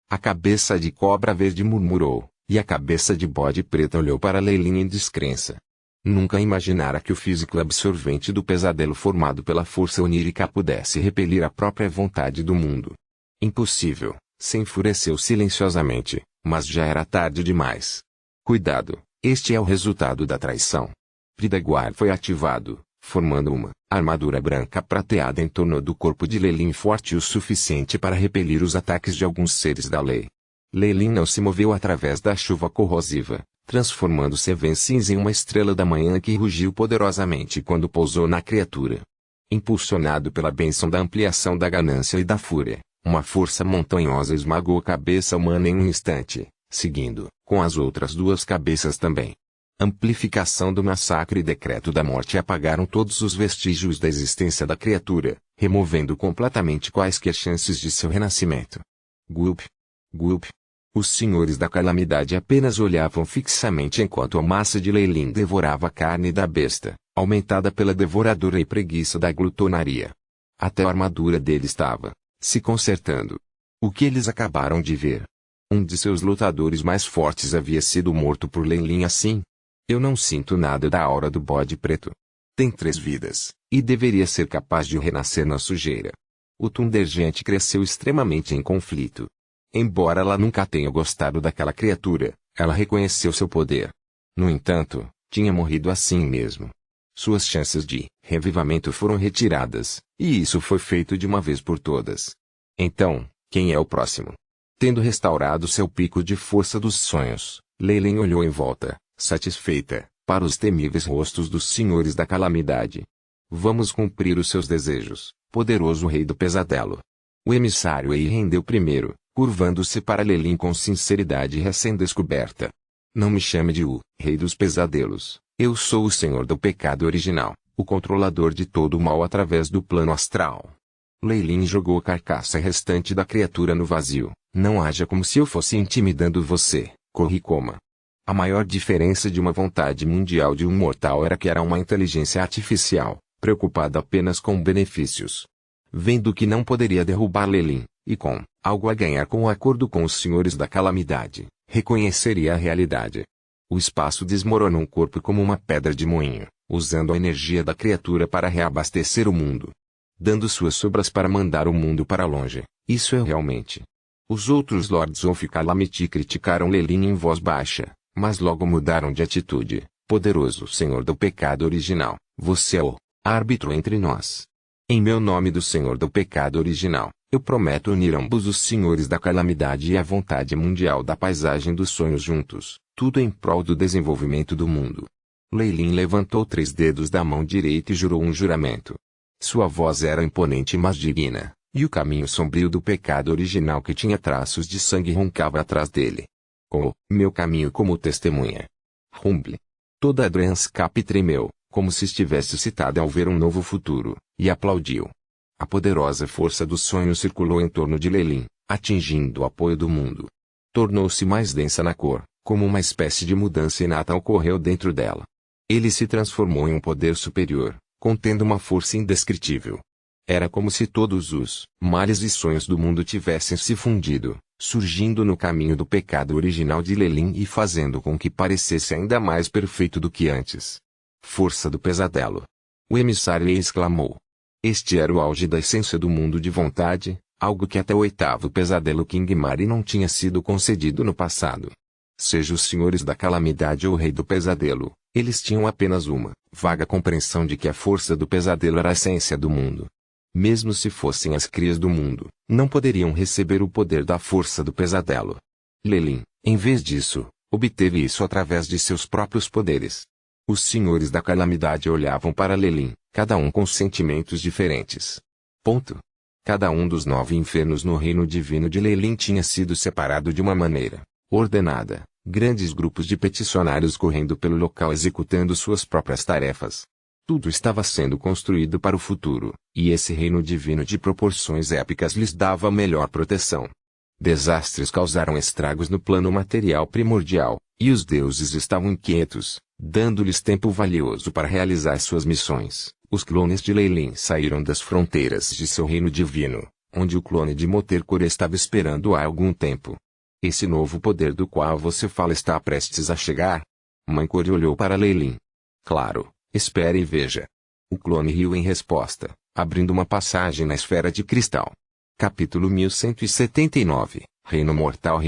A cabeça de cobra verde murmurou, e a cabeça de bode preta olhou para Lei Lin em descrença. Nunca imaginara que o físico absorvente do pesadelo formado pela força onírica pudesse repelir a própria vontade do mundo. Impossível, se enfureceu silenciosamente, mas já era tarde demais. Cuidado, este é o resultado da traição. Pridaguar foi ativado, formando uma armadura branca prateada em torno do corpo de Lelin forte o suficiente para repelir os ataques de alguns seres da lei. Lelin não se moveu através da chuva corrosiva, transformando-se Evansins em uma estrela da manhã que rugiu poderosamente quando pousou na criatura. Impulsionado pela bênção da ampliação da ganância e da fúria, uma força montanhosa esmagou a cabeça humana em um instante, seguindo, com as outras duas cabeças também. Amplificação do massacre e decreto da morte apagaram todos os vestígios da existência da criatura, removendo completamente quaisquer chances de seu renascimento. Gulp. Gulp. Os senhores da calamidade apenas olhavam fixamente enquanto a massa de Lelin devorava a carne da besta, aumentada pela devoradora e preguiça da glutonaria. Até a armadura dele estava se consertando. O que eles acabaram de ver? Um de seus lutadores mais fortes havia sido morto por Lelin assim. Eu não sinto nada da aura do bode preto. Tem 3 vidas, e deveria ser capaz de renascer na sujeira. O Thundergiant cresceu extremamente em conflito. Embora ela nunca tenha gostado daquela criatura, ela reconheceu seu poder. No entanto, tinha morrido assim mesmo. Suas chances de revivamento foram retiradas, e isso foi feito de uma vez por todas. Então, quem é o próximo? Tendo restaurado seu pico de força dos sonhos, Lelin olhou em volta, satisfeita, para os temíveis rostos dos senhores da calamidade. Vamos cumprir os seus desejos, poderoso rei do pesadelo. O emissário Ei rendeu primeiro, curvando-se para Lelin com sinceridade recém-descoberta. Não me chame de o rei dos pesadelos, eu sou o senhor do pecado original, o controlador de todo o mal através do plano astral. Lelin jogou a carcaça restante da criatura no vazio. Não haja como se eu fosse intimidando você, corre coma. A maior diferença de uma vontade mundial de um mortal era que era uma inteligência artificial, preocupada apenas com benefícios. Vendo que não poderia derrubar Lelin, e com algo a ganhar com o acordo com os senhores da calamidade, reconheceria a realidade. O espaço desmoronou um corpo como uma pedra de moinho, usando a energia da criatura para reabastecer o mundo. Dando suas sobras para mandar o mundo para longe, isso é realmente. Os outros Lords of Calamity criticaram Lelin em voz baixa, mas logo mudaram de atitude. Poderoso Senhor do Pecado Original, você é o árbitro entre nós. Em meu nome do Senhor do Pecado Original, eu prometo unir ambos os senhores da calamidade e a vontade mundial da paisagem dos sonhos juntos, tudo em prol do desenvolvimento do mundo. Lelin levantou 3 dedos da mão direita e jurou um juramento. Sua voz era imponente mas digna, e o caminho sombrio do pecado original que tinha traços de sangue roncava atrás dele. Oh, meu caminho como testemunha. Rumble. Toda a Dranscap tremeu, como se estivesse excitada ao ver um novo futuro, e aplaudiu. A poderosa força do sonho circulou em torno de Lelin, atingindo o apoio do mundo. Tornou-se mais densa na cor, como uma espécie de mudança inata ocorreu dentro dela. Ele se transformou em um poder superior, contendo uma força indescritível. Era como se todos os males e sonhos do mundo tivessem se fundido, surgindo no caminho do pecado original de Lelin e fazendo com que parecesse ainda mais perfeito do que antes. Força do pesadelo. O emissário exclamou. Este era o auge da essência do mundo de vontade, algo que até o 8º pesadelo King Mari não tinha sido concedido no passado. Seja os senhores da calamidade ou o rei do pesadelo, eles tinham apenas uma vaga compreensão de que a força do pesadelo era a essência do mundo. Mesmo se fossem as crias do mundo, não poderiam receber o poder da força do pesadelo. Lelin, em vez disso, obteve isso através de seus próprios poderes. Os senhores da calamidade olhavam para Lelin, cada um com sentimentos diferentes. Ponto. Cada um dos 9 infernos no reino divino de Lelin tinha sido separado de uma maneira ordenada, grandes grupos de peticionários correndo pelo local executando suas próprias tarefas. Tudo estava sendo construído para o futuro, e esse reino divino de proporções épicas lhes dava melhor proteção. Desastres causaram estragos no plano material primordial, e os deuses estavam inquietos, dando-lhes tempo valioso para realizar suas missões. Os clones de Lelin saíram das fronteiras de seu reino divino, onde o clone de Moterkor estava esperando há algum tempo. Esse novo poder do qual você fala está prestes a chegar? Mancor olhou para Lelin. Claro. Espere e veja. O clone riu em resposta, abrindo uma passagem na esfera de cristal. Capítulo 1179, Reino Mortal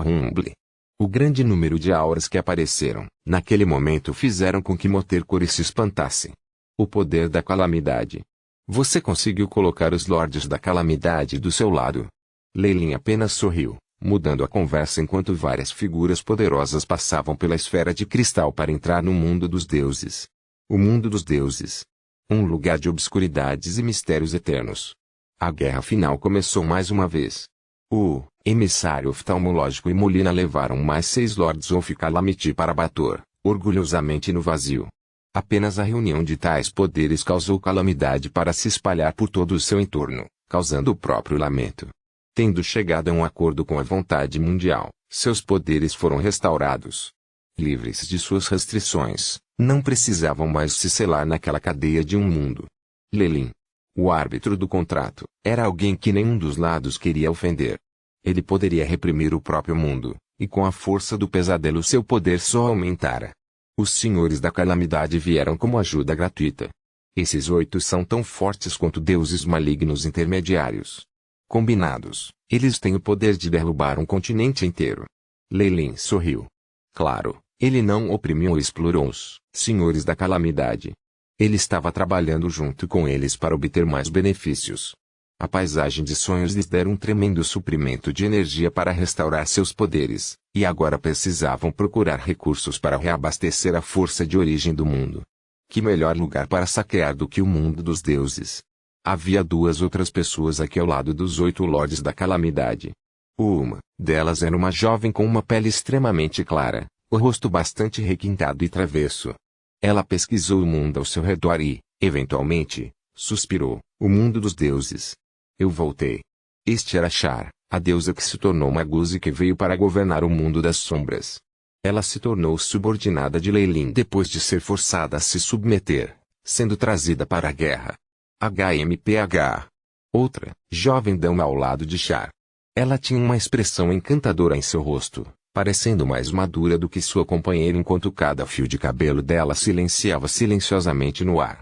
Rumble. O grande número de auras que apareceram, naquele momento fizeram com que Moterkor se espantasse. O poder da calamidade. Você conseguiu colocar os Lordes da Calamidade do seu lado. Leilin apenas sorriu, mudando a conversa enquanto várias figuras poderosas passavam pela esfera de cristal para entrar no mundo dos deuses. O mundo dos deuses. Um lugar de obscuridades e mistérios eternos. A guerra final começou mais uma vez. O emissário oftalmológico e Molina levaram mais 6 Lords of Calamity para Bator, orgulhosamente no vazio. Apenas a reunião de tais poderes causou calamidade para se espalhar por todo o seu entorno, causando o próprio lamento. Tendo chegado a um acordo com a vontade mundial, seus poderes foram restaurados. Livres de suas restrições, não precisavam mais se selar naquela cadeia de um mundo. Leilin, o árbitro do contrato, era alguém que nenhum dos lados queria ofender. Ele poderia reprimir o próprio mundo, e com a força do pesadelo seu poder só aumentara. Os senhores da calamidade vieram como ajuda gratuita. Esses 8 são tão fortes quanto deuses malignos intermediários. Combinados, eles têm o poder de derrubar um continente inteiro. Leilin sorriu. Claro, ele não oprimiu ou explorou os senhores da calamidade. Ele estava trabalhando junto com eles para obter mais benefícios. A paisagem de sonhos lhes dera um tremendo suprimento de energia para restaurar seus poderes, e agora precisavam procurar recursos para reabastecer a força de origem do mundo. Que melhor lugar para saquear do que o mundo dos deuses? Havia 2 outras pessoas aqui ao lado dos 8 Lordes da Calamidade. Uma delas era uma jovem com uma pele extremamente clara, o rosto bastante requintado e travesso. Ela pesquisou o mundo ao seu redor e, eventualmente, suspirou: o mundo dos deuses. Eu voltei. Este era Char, a deusa que se tornou Magus e que veio para governar o mundo das sombras. Ela se tornou subordinada de Leilin depois de ser forçada a se submeter, sendo trazida para a guerra. HMPH. Outra, jovem dama ao lado de Char. Ela tinha uma expressão encantadora em seu rosto, parecendo mais madura do que sua companheira enquanto cada fio de cabelo dela silenciava silenciosamente no ar.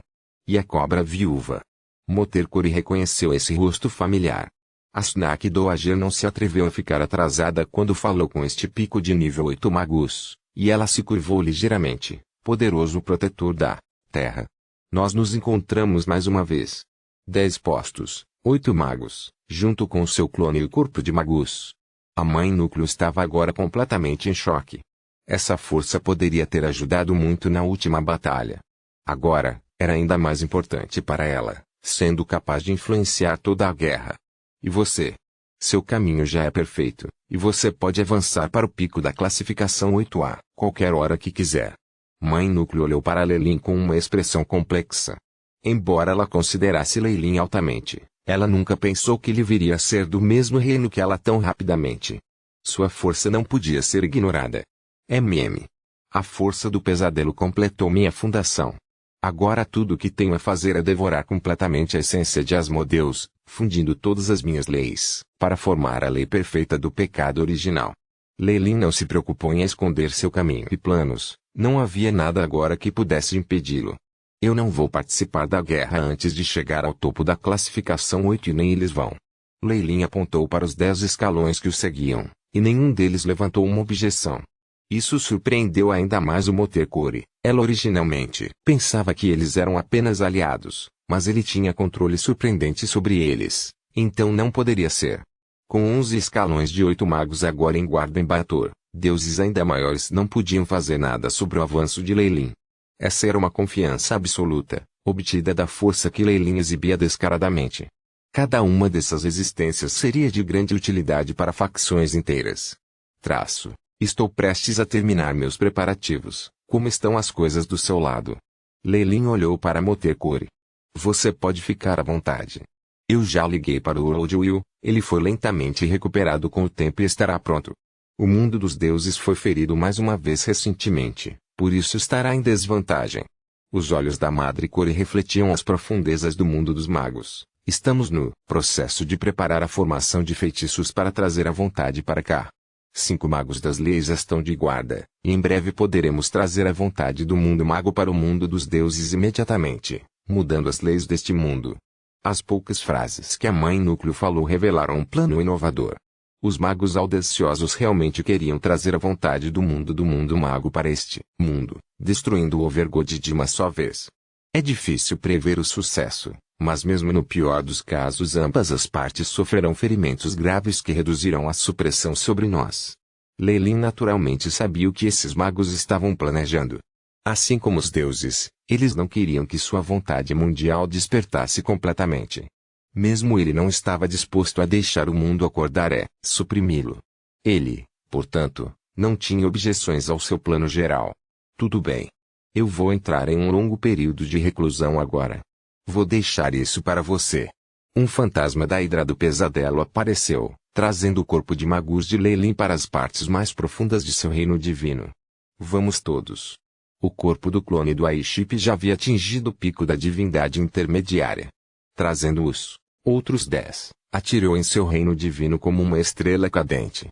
E a cobra viúva. Moterkori reconheceu esse rosto familiar. Asnak Doager não se atreveu a ficar atrasada quando falou com este pico de nível 8 Magus, e ela se curvou ligeiramente, poderoso protetor da terra. Nós nos encontramos mais uma vez. 10 postos, 8 magos, junto com seu clone e o corpo de Magus. A mãe núcleo estava agora completamente em choque. Essa força poderia ter ajudado muito na última batalha. Agora, era ainda mais importante para ela, sendo capaz de influenciar toda a guerra. E você? Seu caminho já é perfeito, e você pode avançar para o pico da classificação 8A, qualquer hora que quiser. Mãe núcleo olhou para Leilin com uma expressão complexa. Embora ela considerasse Leilin altamente, ela nunca pensou que ele viria a ser do mesmo reino que ela tão rapidamente. Sua força não podia ser ignorada. A força do pesadelo completou minha fundação. Agora tudo o que tenho a fazer é devorar completamente a essência de Asmodeus, fundindo todas as minhas leis, para formar a lei perfeita do pecado original. Leilin não se preocupou em esconder seu caminho e planos, não havia nada agora que pudesse impedi-lo. Eu não vou participar da guerra antes de chegar ao topo da classificação 8 e nem eles vão. Leilin apontou para os 10 escalões que o seguiam, e nenhum deles levantou uma objeção. Isso surpreendeu ainda mais o Moterkori. Ela originalmente pensava que eles eram apenas aliados, mas ele tinha controle surpreendente sobre eles, então não poderia ser. Com 11 escalões de 8 magos agora em guarda em Bator, deuses ainda maiores não podiam fazer nada sobre o avanço de Leilin. Essa era uma confiança absoluta, obtida da força que Leilin exibia descaradamente. Cada uma dessas existências seria de grande utilidade para facções inteiras. Estou prestes a terminar meus preparativos. Como estão as coisas do seu lado? Leilin olhou para Moterkori. Você pode ficar à vontade. Eu já liguei para o Lord Will, ele foi lentamente recuperado com o tempo e estará pronto. O mundo dos deuses foi ferido mais uma vez recentemente, por isso estará em desvantagem. Os olhos da Madre Kori refletiam as profundezas do mundo dos magos. Estamos no processo de preparar a formação de feitiços para trazer a vontade para cá. 5 magos das leis estão de guarda, e em breve poderemos trazer a vontade do mundo mago para o mundo dos deuses imediatamente, mudando as leis deste mundo. As poucas frases que a mãe núcleo falou revelaram um plano inovador. Os magos audaciosos realmente queriam trazer a vontade do mundo mago para este mundo, destruindo o Overgod de uma só vez. É difícil prever o sucesso, mas mesmo no pior dos casos ambas as partes sofrerão ferimentos graves que reduzirão a supressão sobre nós. Leilin naturalmente sabia o que esses magos estavam planejando. Assim como os deuses, eles não queriam que sua vontade mundial despertasse completamente. Mesmo ele não estava disposto a deixar o mundo acordar suprimi-lo. Ele, portanto, não tinha objeções ao seu plano geral. Tudo bem. Eu vou entrar em um longo período de reclusão agora. Vou deixar isso para você. Um fantasma da Hidra do Pesadelo apareceu, trazendo o corpo de Magus de Leilin para as partes mais profundas de seu reino divino. Vamos todos. O corpo do clone do Aiship já havia atingido o pico da divindade intermediária. Trazendo os outros 10, atirou em seu reino divino como uma estrela cadente.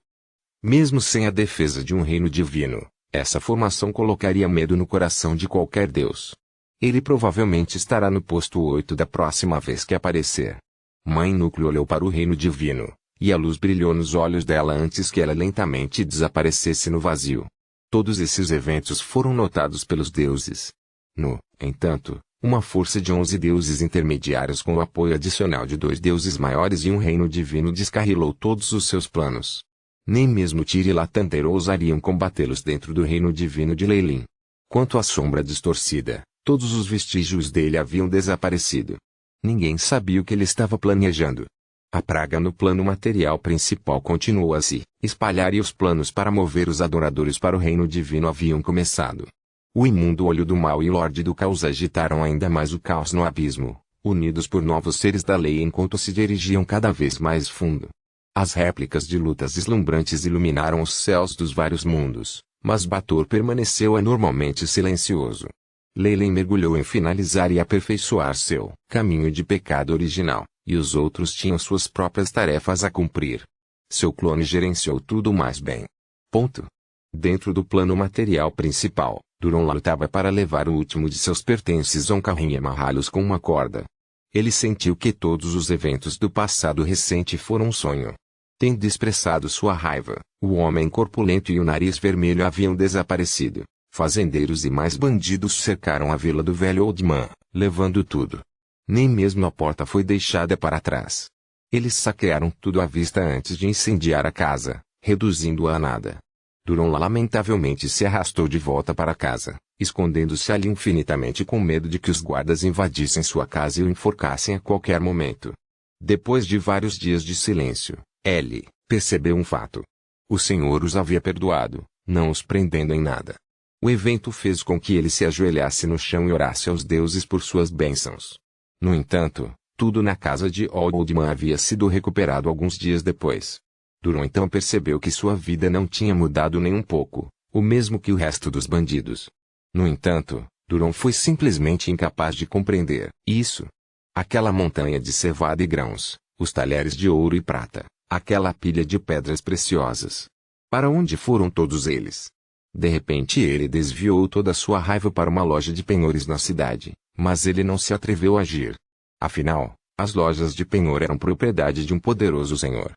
Mesmo sem a defesa de um reino divino, essa formação colocaria medo no coração de qualquer deus. Ele provavelmente estará no posto 8 da próxima vez que aparecer. Mãe Núcleo olhou para o reino divino, e a luz brilhou nos olhos dela antes que ela lentamente desaparecesse no vazio. Todos esses eventos foram notados pelos deuses. No entanto, uma força de 11 deuses intermediários com o apoio adicional de 2 deuses maiores e um reino divino descarrilou todos os seus planos. Nem mesmo Tyr e Lathander ousariam combatê-los dentro do reino divino de Leilin. Quanto à sombra distorcida, todos os vestígios dele haviam desaparecido. Ninguém sabia o que ele estava planejando. A praga no plano material principal continuou a se espalhar e os planos para mover os adoradores para o reino divino haviam começado. O imundo olho do mal e o Lorde do Caos agitaram ainda mais o caos no abismo, unidos por novos seres da lei enquanto se dirigiam cada vez mais fundo. As réplicas de lutas deslumbrantes iluminaram os céus dos vários mundos, mas Bator permaneceu anormalmente silencioso. Leilin mergulhou em finalizar e aperfeiçoar seu caminho de pecado original, e os outros tinham suas próprias tarefas a cumprir. Seu clone gerenciou tudo mais bem. Ponto. Dentro do plano material principal, Duron lutava para levar o último de seus pertences a um carrinho e amarrá-los com uma corda. Ele sentiu que todos os eventos do passado recente foram um sonho. Tendo expressado sua raiva, o homem corpulento e o nariz vermelho haviam desaparecido. Fazendeiros e mais bandidos cercaram a vila do velho Oldman, levando tudo. Nem mesmo a porta foi deixada para trás. Eles saquearam tudo à vista antes de incendiar a casa, reduzindo-a a nada. Duron lamentavelmente se arrastou de volta para casa, escondendo-se ali infinitamente com medo de que os guardas invadissem sua casa e o enforcassem a qualquer momento. Depois de vários dias de silêncio, ele percebeu um fato. O Senhor os havia perdoado, não os prendendo em nada. O evento fez com que ele se ajoelhasse no chão e orasse aos deuses por suas bênçãos. No entanto, tudo na casa de Oldman havia sido recuperado alguns dias depois. Duron então percebeu que sua vida não tinha mudado nem um pouco, o mesmo que o resto dos bandidos. No entanto, Duron foi simplesmente incapaz de compreender isso. Aquela montanha de cevada e grãos, os talheres de ouro e prata, aquela pilha de pedras preciosas. Para onde foram todos eles? De repente ele desviou toda a sua raiva para uma loja de penhores na cidade, mas ele não se atreveu a agir. Afinal, as lojas de penhor eram propriedade de um poderoso senhor.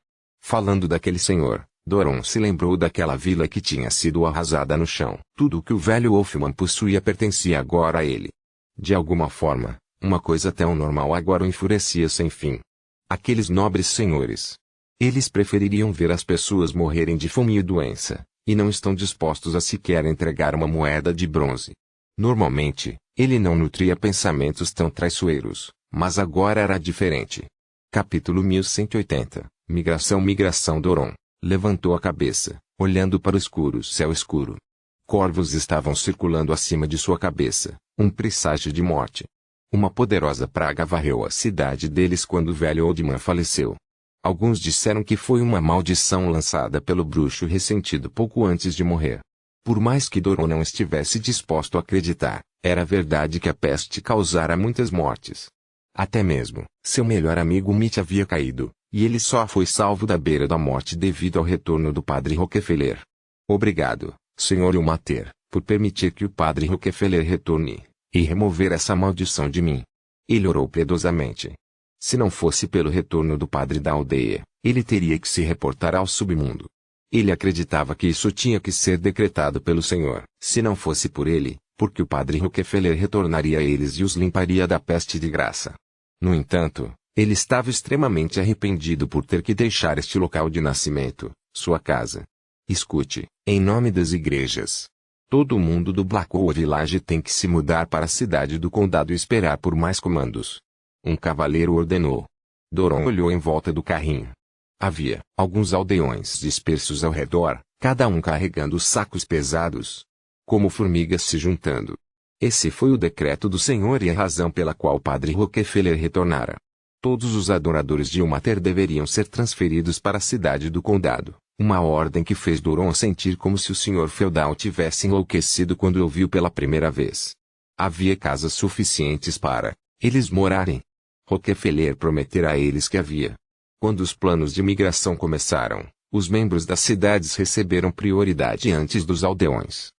Falando daquele senhor, Duron se lembrou daquela vila que tinha sido arrasada no chão. Tudo o que o velho Wolfman possuía pertencia agora a ele. De alguma forma, uma coisa tão normal agora o enfurecia sem fim. Aqueles nobres senhores. Eles prefeririam ver as pessoas morrerem de fome e doença, e não estão dispostos a sequer entregar uma moeda de bronze. Normalmente, ele não nutria pensamentos tão traiçoeiros, mas agora era diferente. Capítulo 1180 Migração Duron levantou a cabeça, olhando para o escuro céu escuro. Corvos estavam circulando acima de sua cabeça, um presságio de morte. Uma poderosa praga varreu a cidade deles quando o velho Oldman faleceu. Alguns disseram que foi uma maldição lançada pelo bruxo ressentido pouco antes de morrer. Por mais que Duron não estivesse disposto a acreditar, era verdade que a peste causara muitas mortes. Até mesmo, seu melhor amigo Mitch havia caído, e ele só foi salvo da beira da morte devido ao retorno do Padre Rockefeller. Obrigado, Sr. Ilmater, por permitir que o Padre Rockefeller retorne, e remover essa maldição de mim. Ele orou piedosamente. Se não fosse pelo retorno do padre da aldeia, ele teria que se reportar ao submundo. Ele acreditava que isso tinha que ser decretado pelo Senhor. Se não fosse por ele, porque o padre Rockefeller retornaria a eles e os limparia da peste de graça. No entanto, ele estava extremamente arrependido por ter que deixar este local de nascimento, sua casa. Escute, em nome das igrejas. Todo mundo do Blackwell Village tem que se mudar para a cidade do condado e esperar por mais comandos. Um cavaleiro ordenou. Doron olhou em volta do carrinho. Havia alguns aldeões dispersos ao redor, cada um carregando sacos pesados, como formigas se juntando. Esse foi o decreto do Senhor e a razão pela qual o padre Rockefeller retornara. Todos os adoradores de Umater deveriam ser transferidos para a cidade do condado, uma ordem que fez Doron sentir como se o senhor feudal tivesse enlouquecido quando o viu pela primeira vez. Havia casas suficientes para eles morarem. Rockefeller prometera a eles que havia. Quando os planos de migração começaram, os membros das cidades receberam prioridade antes dos aldeões.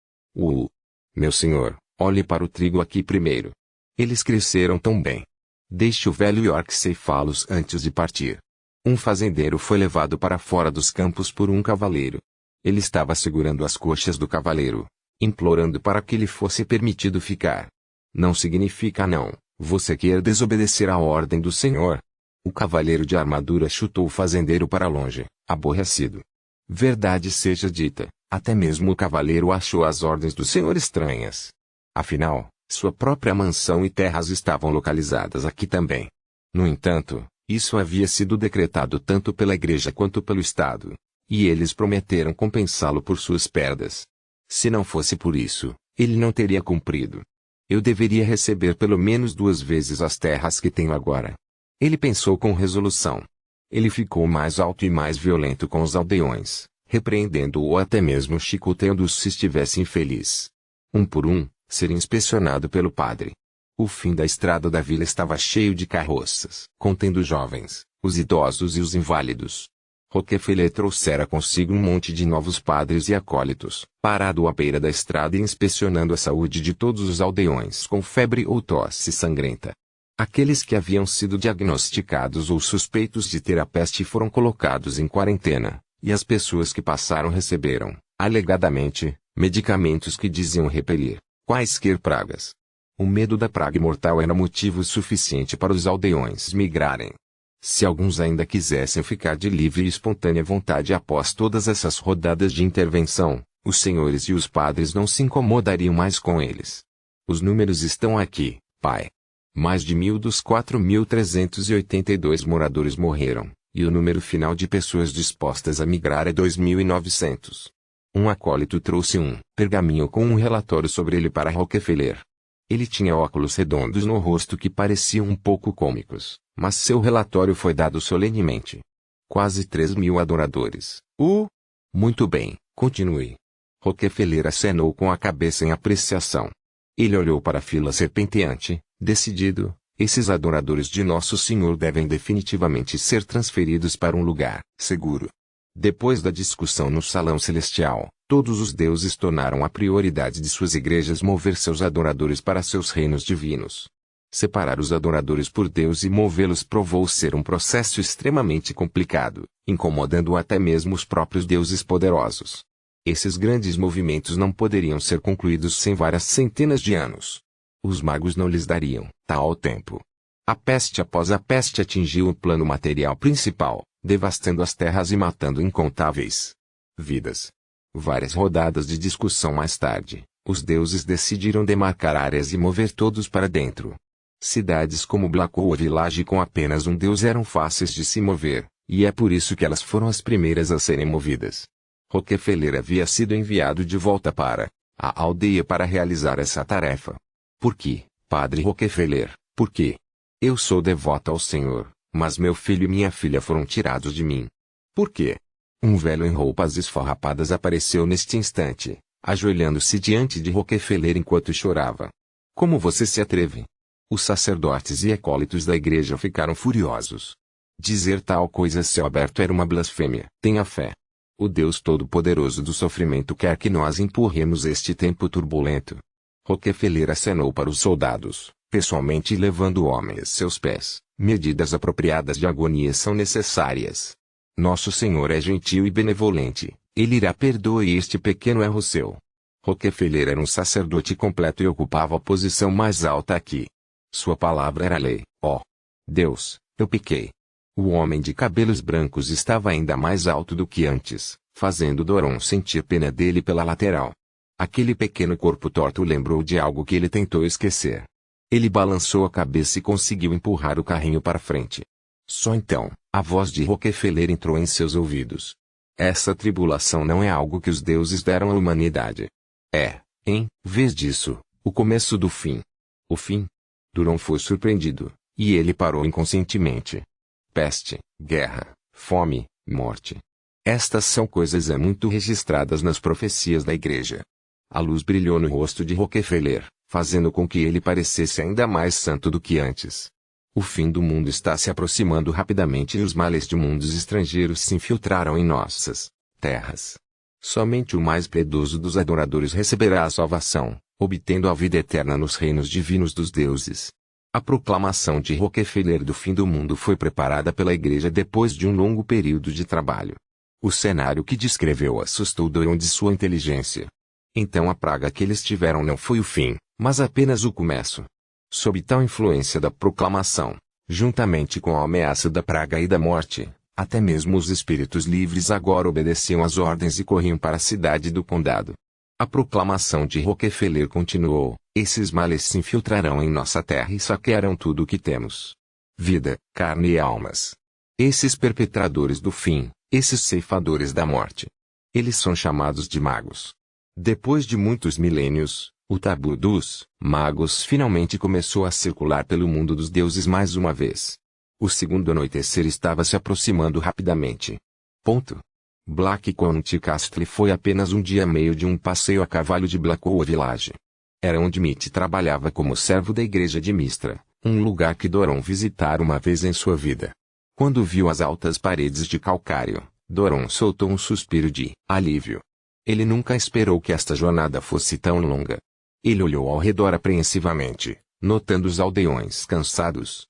Meu senhor, olhe para o trigo aqui primeiro. Eles cresceram tão bem. Deixe o velho York ceifá-los antes de partir. Um fazendeiro foi levado para fora dos campos por um cavaleiro. Ele estava segurando as coxas do cavaleiro, implorando para que lhe fosse permitido ficar. Não significa não, você quer desobedecer à ordem do Senhor. O cavaleiro de armadura chutou o fazendeiro para longe, aborrecido. Verdade seja dita, até mesmo o cavaleiro achou as ordens do Senhor estranhas. Afinal, sua própria mansão e terras estavam localizadas aqui também. No entanto, isso havia sido decretado tanto pela igreja quanto pelo Estado, e eles prometeram compensá-lo por suas perdas. Se não fosse por isso, ele não teria cumprido. Eu deveria receber pelo menos 2 vezes as terras que tenho agora. Ele pensou com resolução. Ele ficou mais alto e mais violento com os aldeões, repreendendo-o ou até mesmo chicoteando-os se estivesse infeliz. Um por um, seria inspecionado pelo padre. O fim da estrada da vila estava cheio de carroças, contendo os jovens, os idosos e os inválidos. Rockefeller trouxera consigo um monte de novos padres e acólitos, parado à beira da estrada e inspecionando a saúde de todos os aldeões com febre ou tosse sangrenta. Aqueles que haviam sido diagnosticados ou suspeitos de ter a peste foram colocados em quarentena, e as pessoas que passaram receberam, alegadamente, medicamentos que diziam repelir quaisquer pragas. O medo da praga mortal era motivo suficiente para os aldeões migrarem. Se alguns ainda quisessem ficar de livre e espontânea vontade após todas essas rodadas de intervenção, os senhores e os padres não se incomodariam mais com eles. Os números estão aqui, pai. Mais de 1.000 dos 4.382 moradores morreram, e o número final de pessoas dispostas a migrar é 2.900. Um acólito trouxe um pergaminho com um relatório sobre ele para Rockefeller. Ele tinha óculos redondos no rosto que pareciam um pouco cômicos, mas seu relatório foi dado solenemente. Quase 3.000 adoradores. Muito bem, continue. Rockefeller acenou com a cabeça em apreciação. Ele olhou para a fila serpenteante, decidido. Esses adoradores de Nosso Senhor devem definitivamente ser transferidos para um lugar seguro. Depois da discussão no Salão Celestial, todos os deuses tornaram a prioridade de suas igrejas mover seus adoradores para seus reinos divinos. Separar os adoradores por Deus e movê-los provou ser um processo extremamente complicado, incomodando até mesmo os próprios deuses poderosos. Esses grandes movimentos não poderiam ser concluídos sem várias centenas de anos. Os magos não lhes dariam tal tempo. A peste após a peste atingiu o plano material principal, devastando as terras e matando incontáveis vidas. Várias rodadas de discussão mais tarde, os deuses decidiram demarcar áreas e mover todos para dentro. Cidades como Blackwell Village com apenas um deus eram fáceis de se mover, e é por isso que elas foram as primeiras a serem movidas. Rockefeller havia sido enviado de volta para a aldeia para realizar essa tarefa. Por que, padre Rockefeller, por quê? Eu sou devoto ao Senhor, mas meu filho e minha filha foram tirados de mim. Por quê? Um velho em roupas esfarrapadas apareceu neste instante, ajoelhando-se diante de Rockefeller enquanto chorava. Como você se atreve? Os sacerdotes e acólitos da igreja ficaram furiosos. Dizer tal coisa a céu aberto era uma blasfêmia. Tenha fé. O Deus Todo-Poderoso do Sofrimento quer que nós empurremos este tempo turbulento. Rockefeller acenou para os soldados, pessoalmente levando o homem a seus pés. Medidas apropriadas de agonia são necessárias. Nosso Senhor é gentil e benevolente, Ele irá perdoar este pequeno erro seu. Rockefeller era um sacerdote completo e ocupava a posição mais alta aqui. Sua palavra era lei. Ó Deus, eu pequei. O homem de cabelos brancos estava ainda mais alto do que antes, fazendo Doron sentir pena dele pela lateral. Aquele pequeno corpo torto lembrou de algo que ele tentou esquecer. Ele balançou a cabeça e conseguiu empurrar o carrinho para frente. Só então, a voz de Rockefeller entrou em seus ouvidos. Essa tribulação não é algo que os deuses deram à humanidade. É, em vez disso, o começo do fim. O fim? Doron foi surpreendido, e ele parou inconscientemente. Peste, guerra, fome, morte. Estas são coisas muito registradas nas profecias da igreja. A luz brilhou no rosto de Rockefeller, fazendo com que ele parecesse ainda mais santo do que antes. O fim do mundo está se aproximando rapidamente e os males de mundos estrangeiros se infiltraram em nossas terras. Somente o mais piedoso dos adoradores receberá a salvação, obtendo a vida eterna nos reinos divinos dos deuses. A proclamação de Rockefeller do fim do mundo foi preparada pela igreja depois de um longo período de trabalho. O cenário que descreveu assustou Doron de sua inteligência. Então a praga que eles tiveram não foi o fim, mas apenas o começo. Sob tal influência da proclamação, juntamente com a ameaça da praga e da morte, até mesmo os espíritos livres agora obedeciam às ordens e corriam para a cidade do condado. A proclamação de Rockefeller continuou: esses males se infiltrarão em nossa terra e saquearão tudo o que temos. Vida, carne e almas. Esses perpetradores do fim, esses ceifadores da morte. Eles são chamados de magos. Depois de muitos milênios, o tabu dos magos finalmente começou a circular pelo mundo dos deuses mais uma vez. O segundo anoitecer estava se aproximando rapidamente. Black Country Castle foi apenas um dia meio de um passeio a cavalo de Blackwell Village. Era onde Mitch trabalhava como servo da igreja de Mistra, um lugar que Doron visitara uma vez em sua vida. Quando viu as altas paredes de calcário, Doron soltou um suspiro de alívio. Ele nunca esperou que esta jornada fosse tão longa. Ele olhou ao redor apreensivamente, notando os aldeões cansados.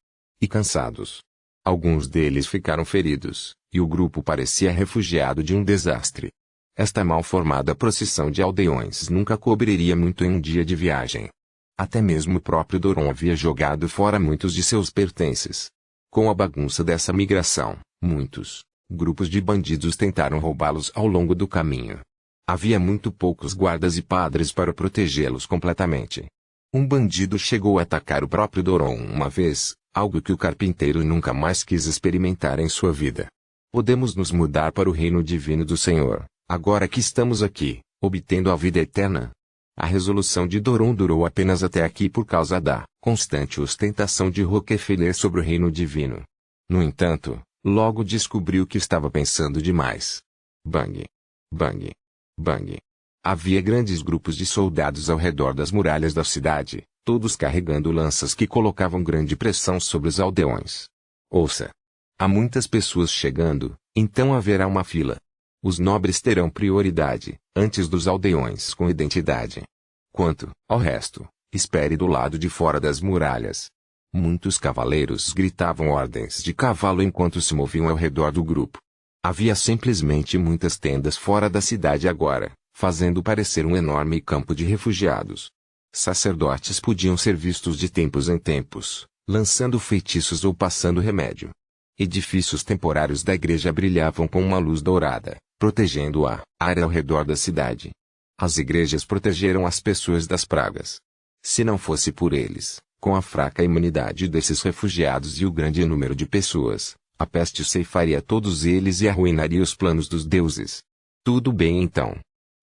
Alguns deles ficaram feridos, e o grupo parecia refugiado de um desastre. Esta mal formada procissão de aldeões nunca cobriria muito em um dia de viagem. Até mesmo o próprio Doron havia jogado fora muitos de seus pertences. Com a bagunça dessa migração, muitos grupos de bandidos tentaram roubá-los ao longo do caminho. Havia muito poucos guardas e padres para protegê-los completamente. Um bandido chegou a atacar o próprio Doron uma vez, algo que o carpinteiro nunca mais quis experimentar em sua vida. Podemos nos mudar para o reino divino do Senhor, agora que estamos aqui, obtendo a vida eterna? A resolução de Doron durou apenas até aqui por causa da constante ostentação de Rockefeller sobre o reino divino. No entanto, logo descobriu que estava pensando demais. Bang! Bang! Bang! Havia grandes grupos de soldados ao redor das muralhas da cidade, todos carregando lanças que colocavam grande pressão sobre os aldeões. Ouça! Há muitas pessoas chegando, então haverá uma fila. Os nobres terão prioridade, antes dos aldeões com identidade. Quanto ao resto, espere do lado de fora das muralhas. Muitos cavaleiros gritavam ordens de cavalo enquanto se moviam ao redor do grupo. Havia simplesmente muitas tendas fora da cidade agora, fazendo parecer um enorme campo de refugiados. Sacerdotes podiam ser vistos de tempos em tempos, lançando feitiços ou passando remédio. Edifícios temporários da igreja brilhavam com uma luz dourada, protegendo a área ao redor da cidade. As igrejas protegeram as pessoas das pragas. Se não fosse por eles, com a fraca imunidade desses refugiados e o grande número de pessoas, a peste ceifaria todos eles e arruinaria os planos dos deuses. Tudo bem então.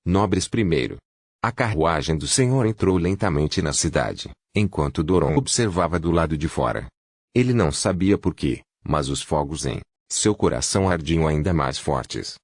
Nobres primeiro. A carruagem do Senhor entrou lentamente na cidade, enquanto Doron observava do lado de fora. Ele não sabia por quê, mas os fogos em seu coração ardiam ainda mais fortes.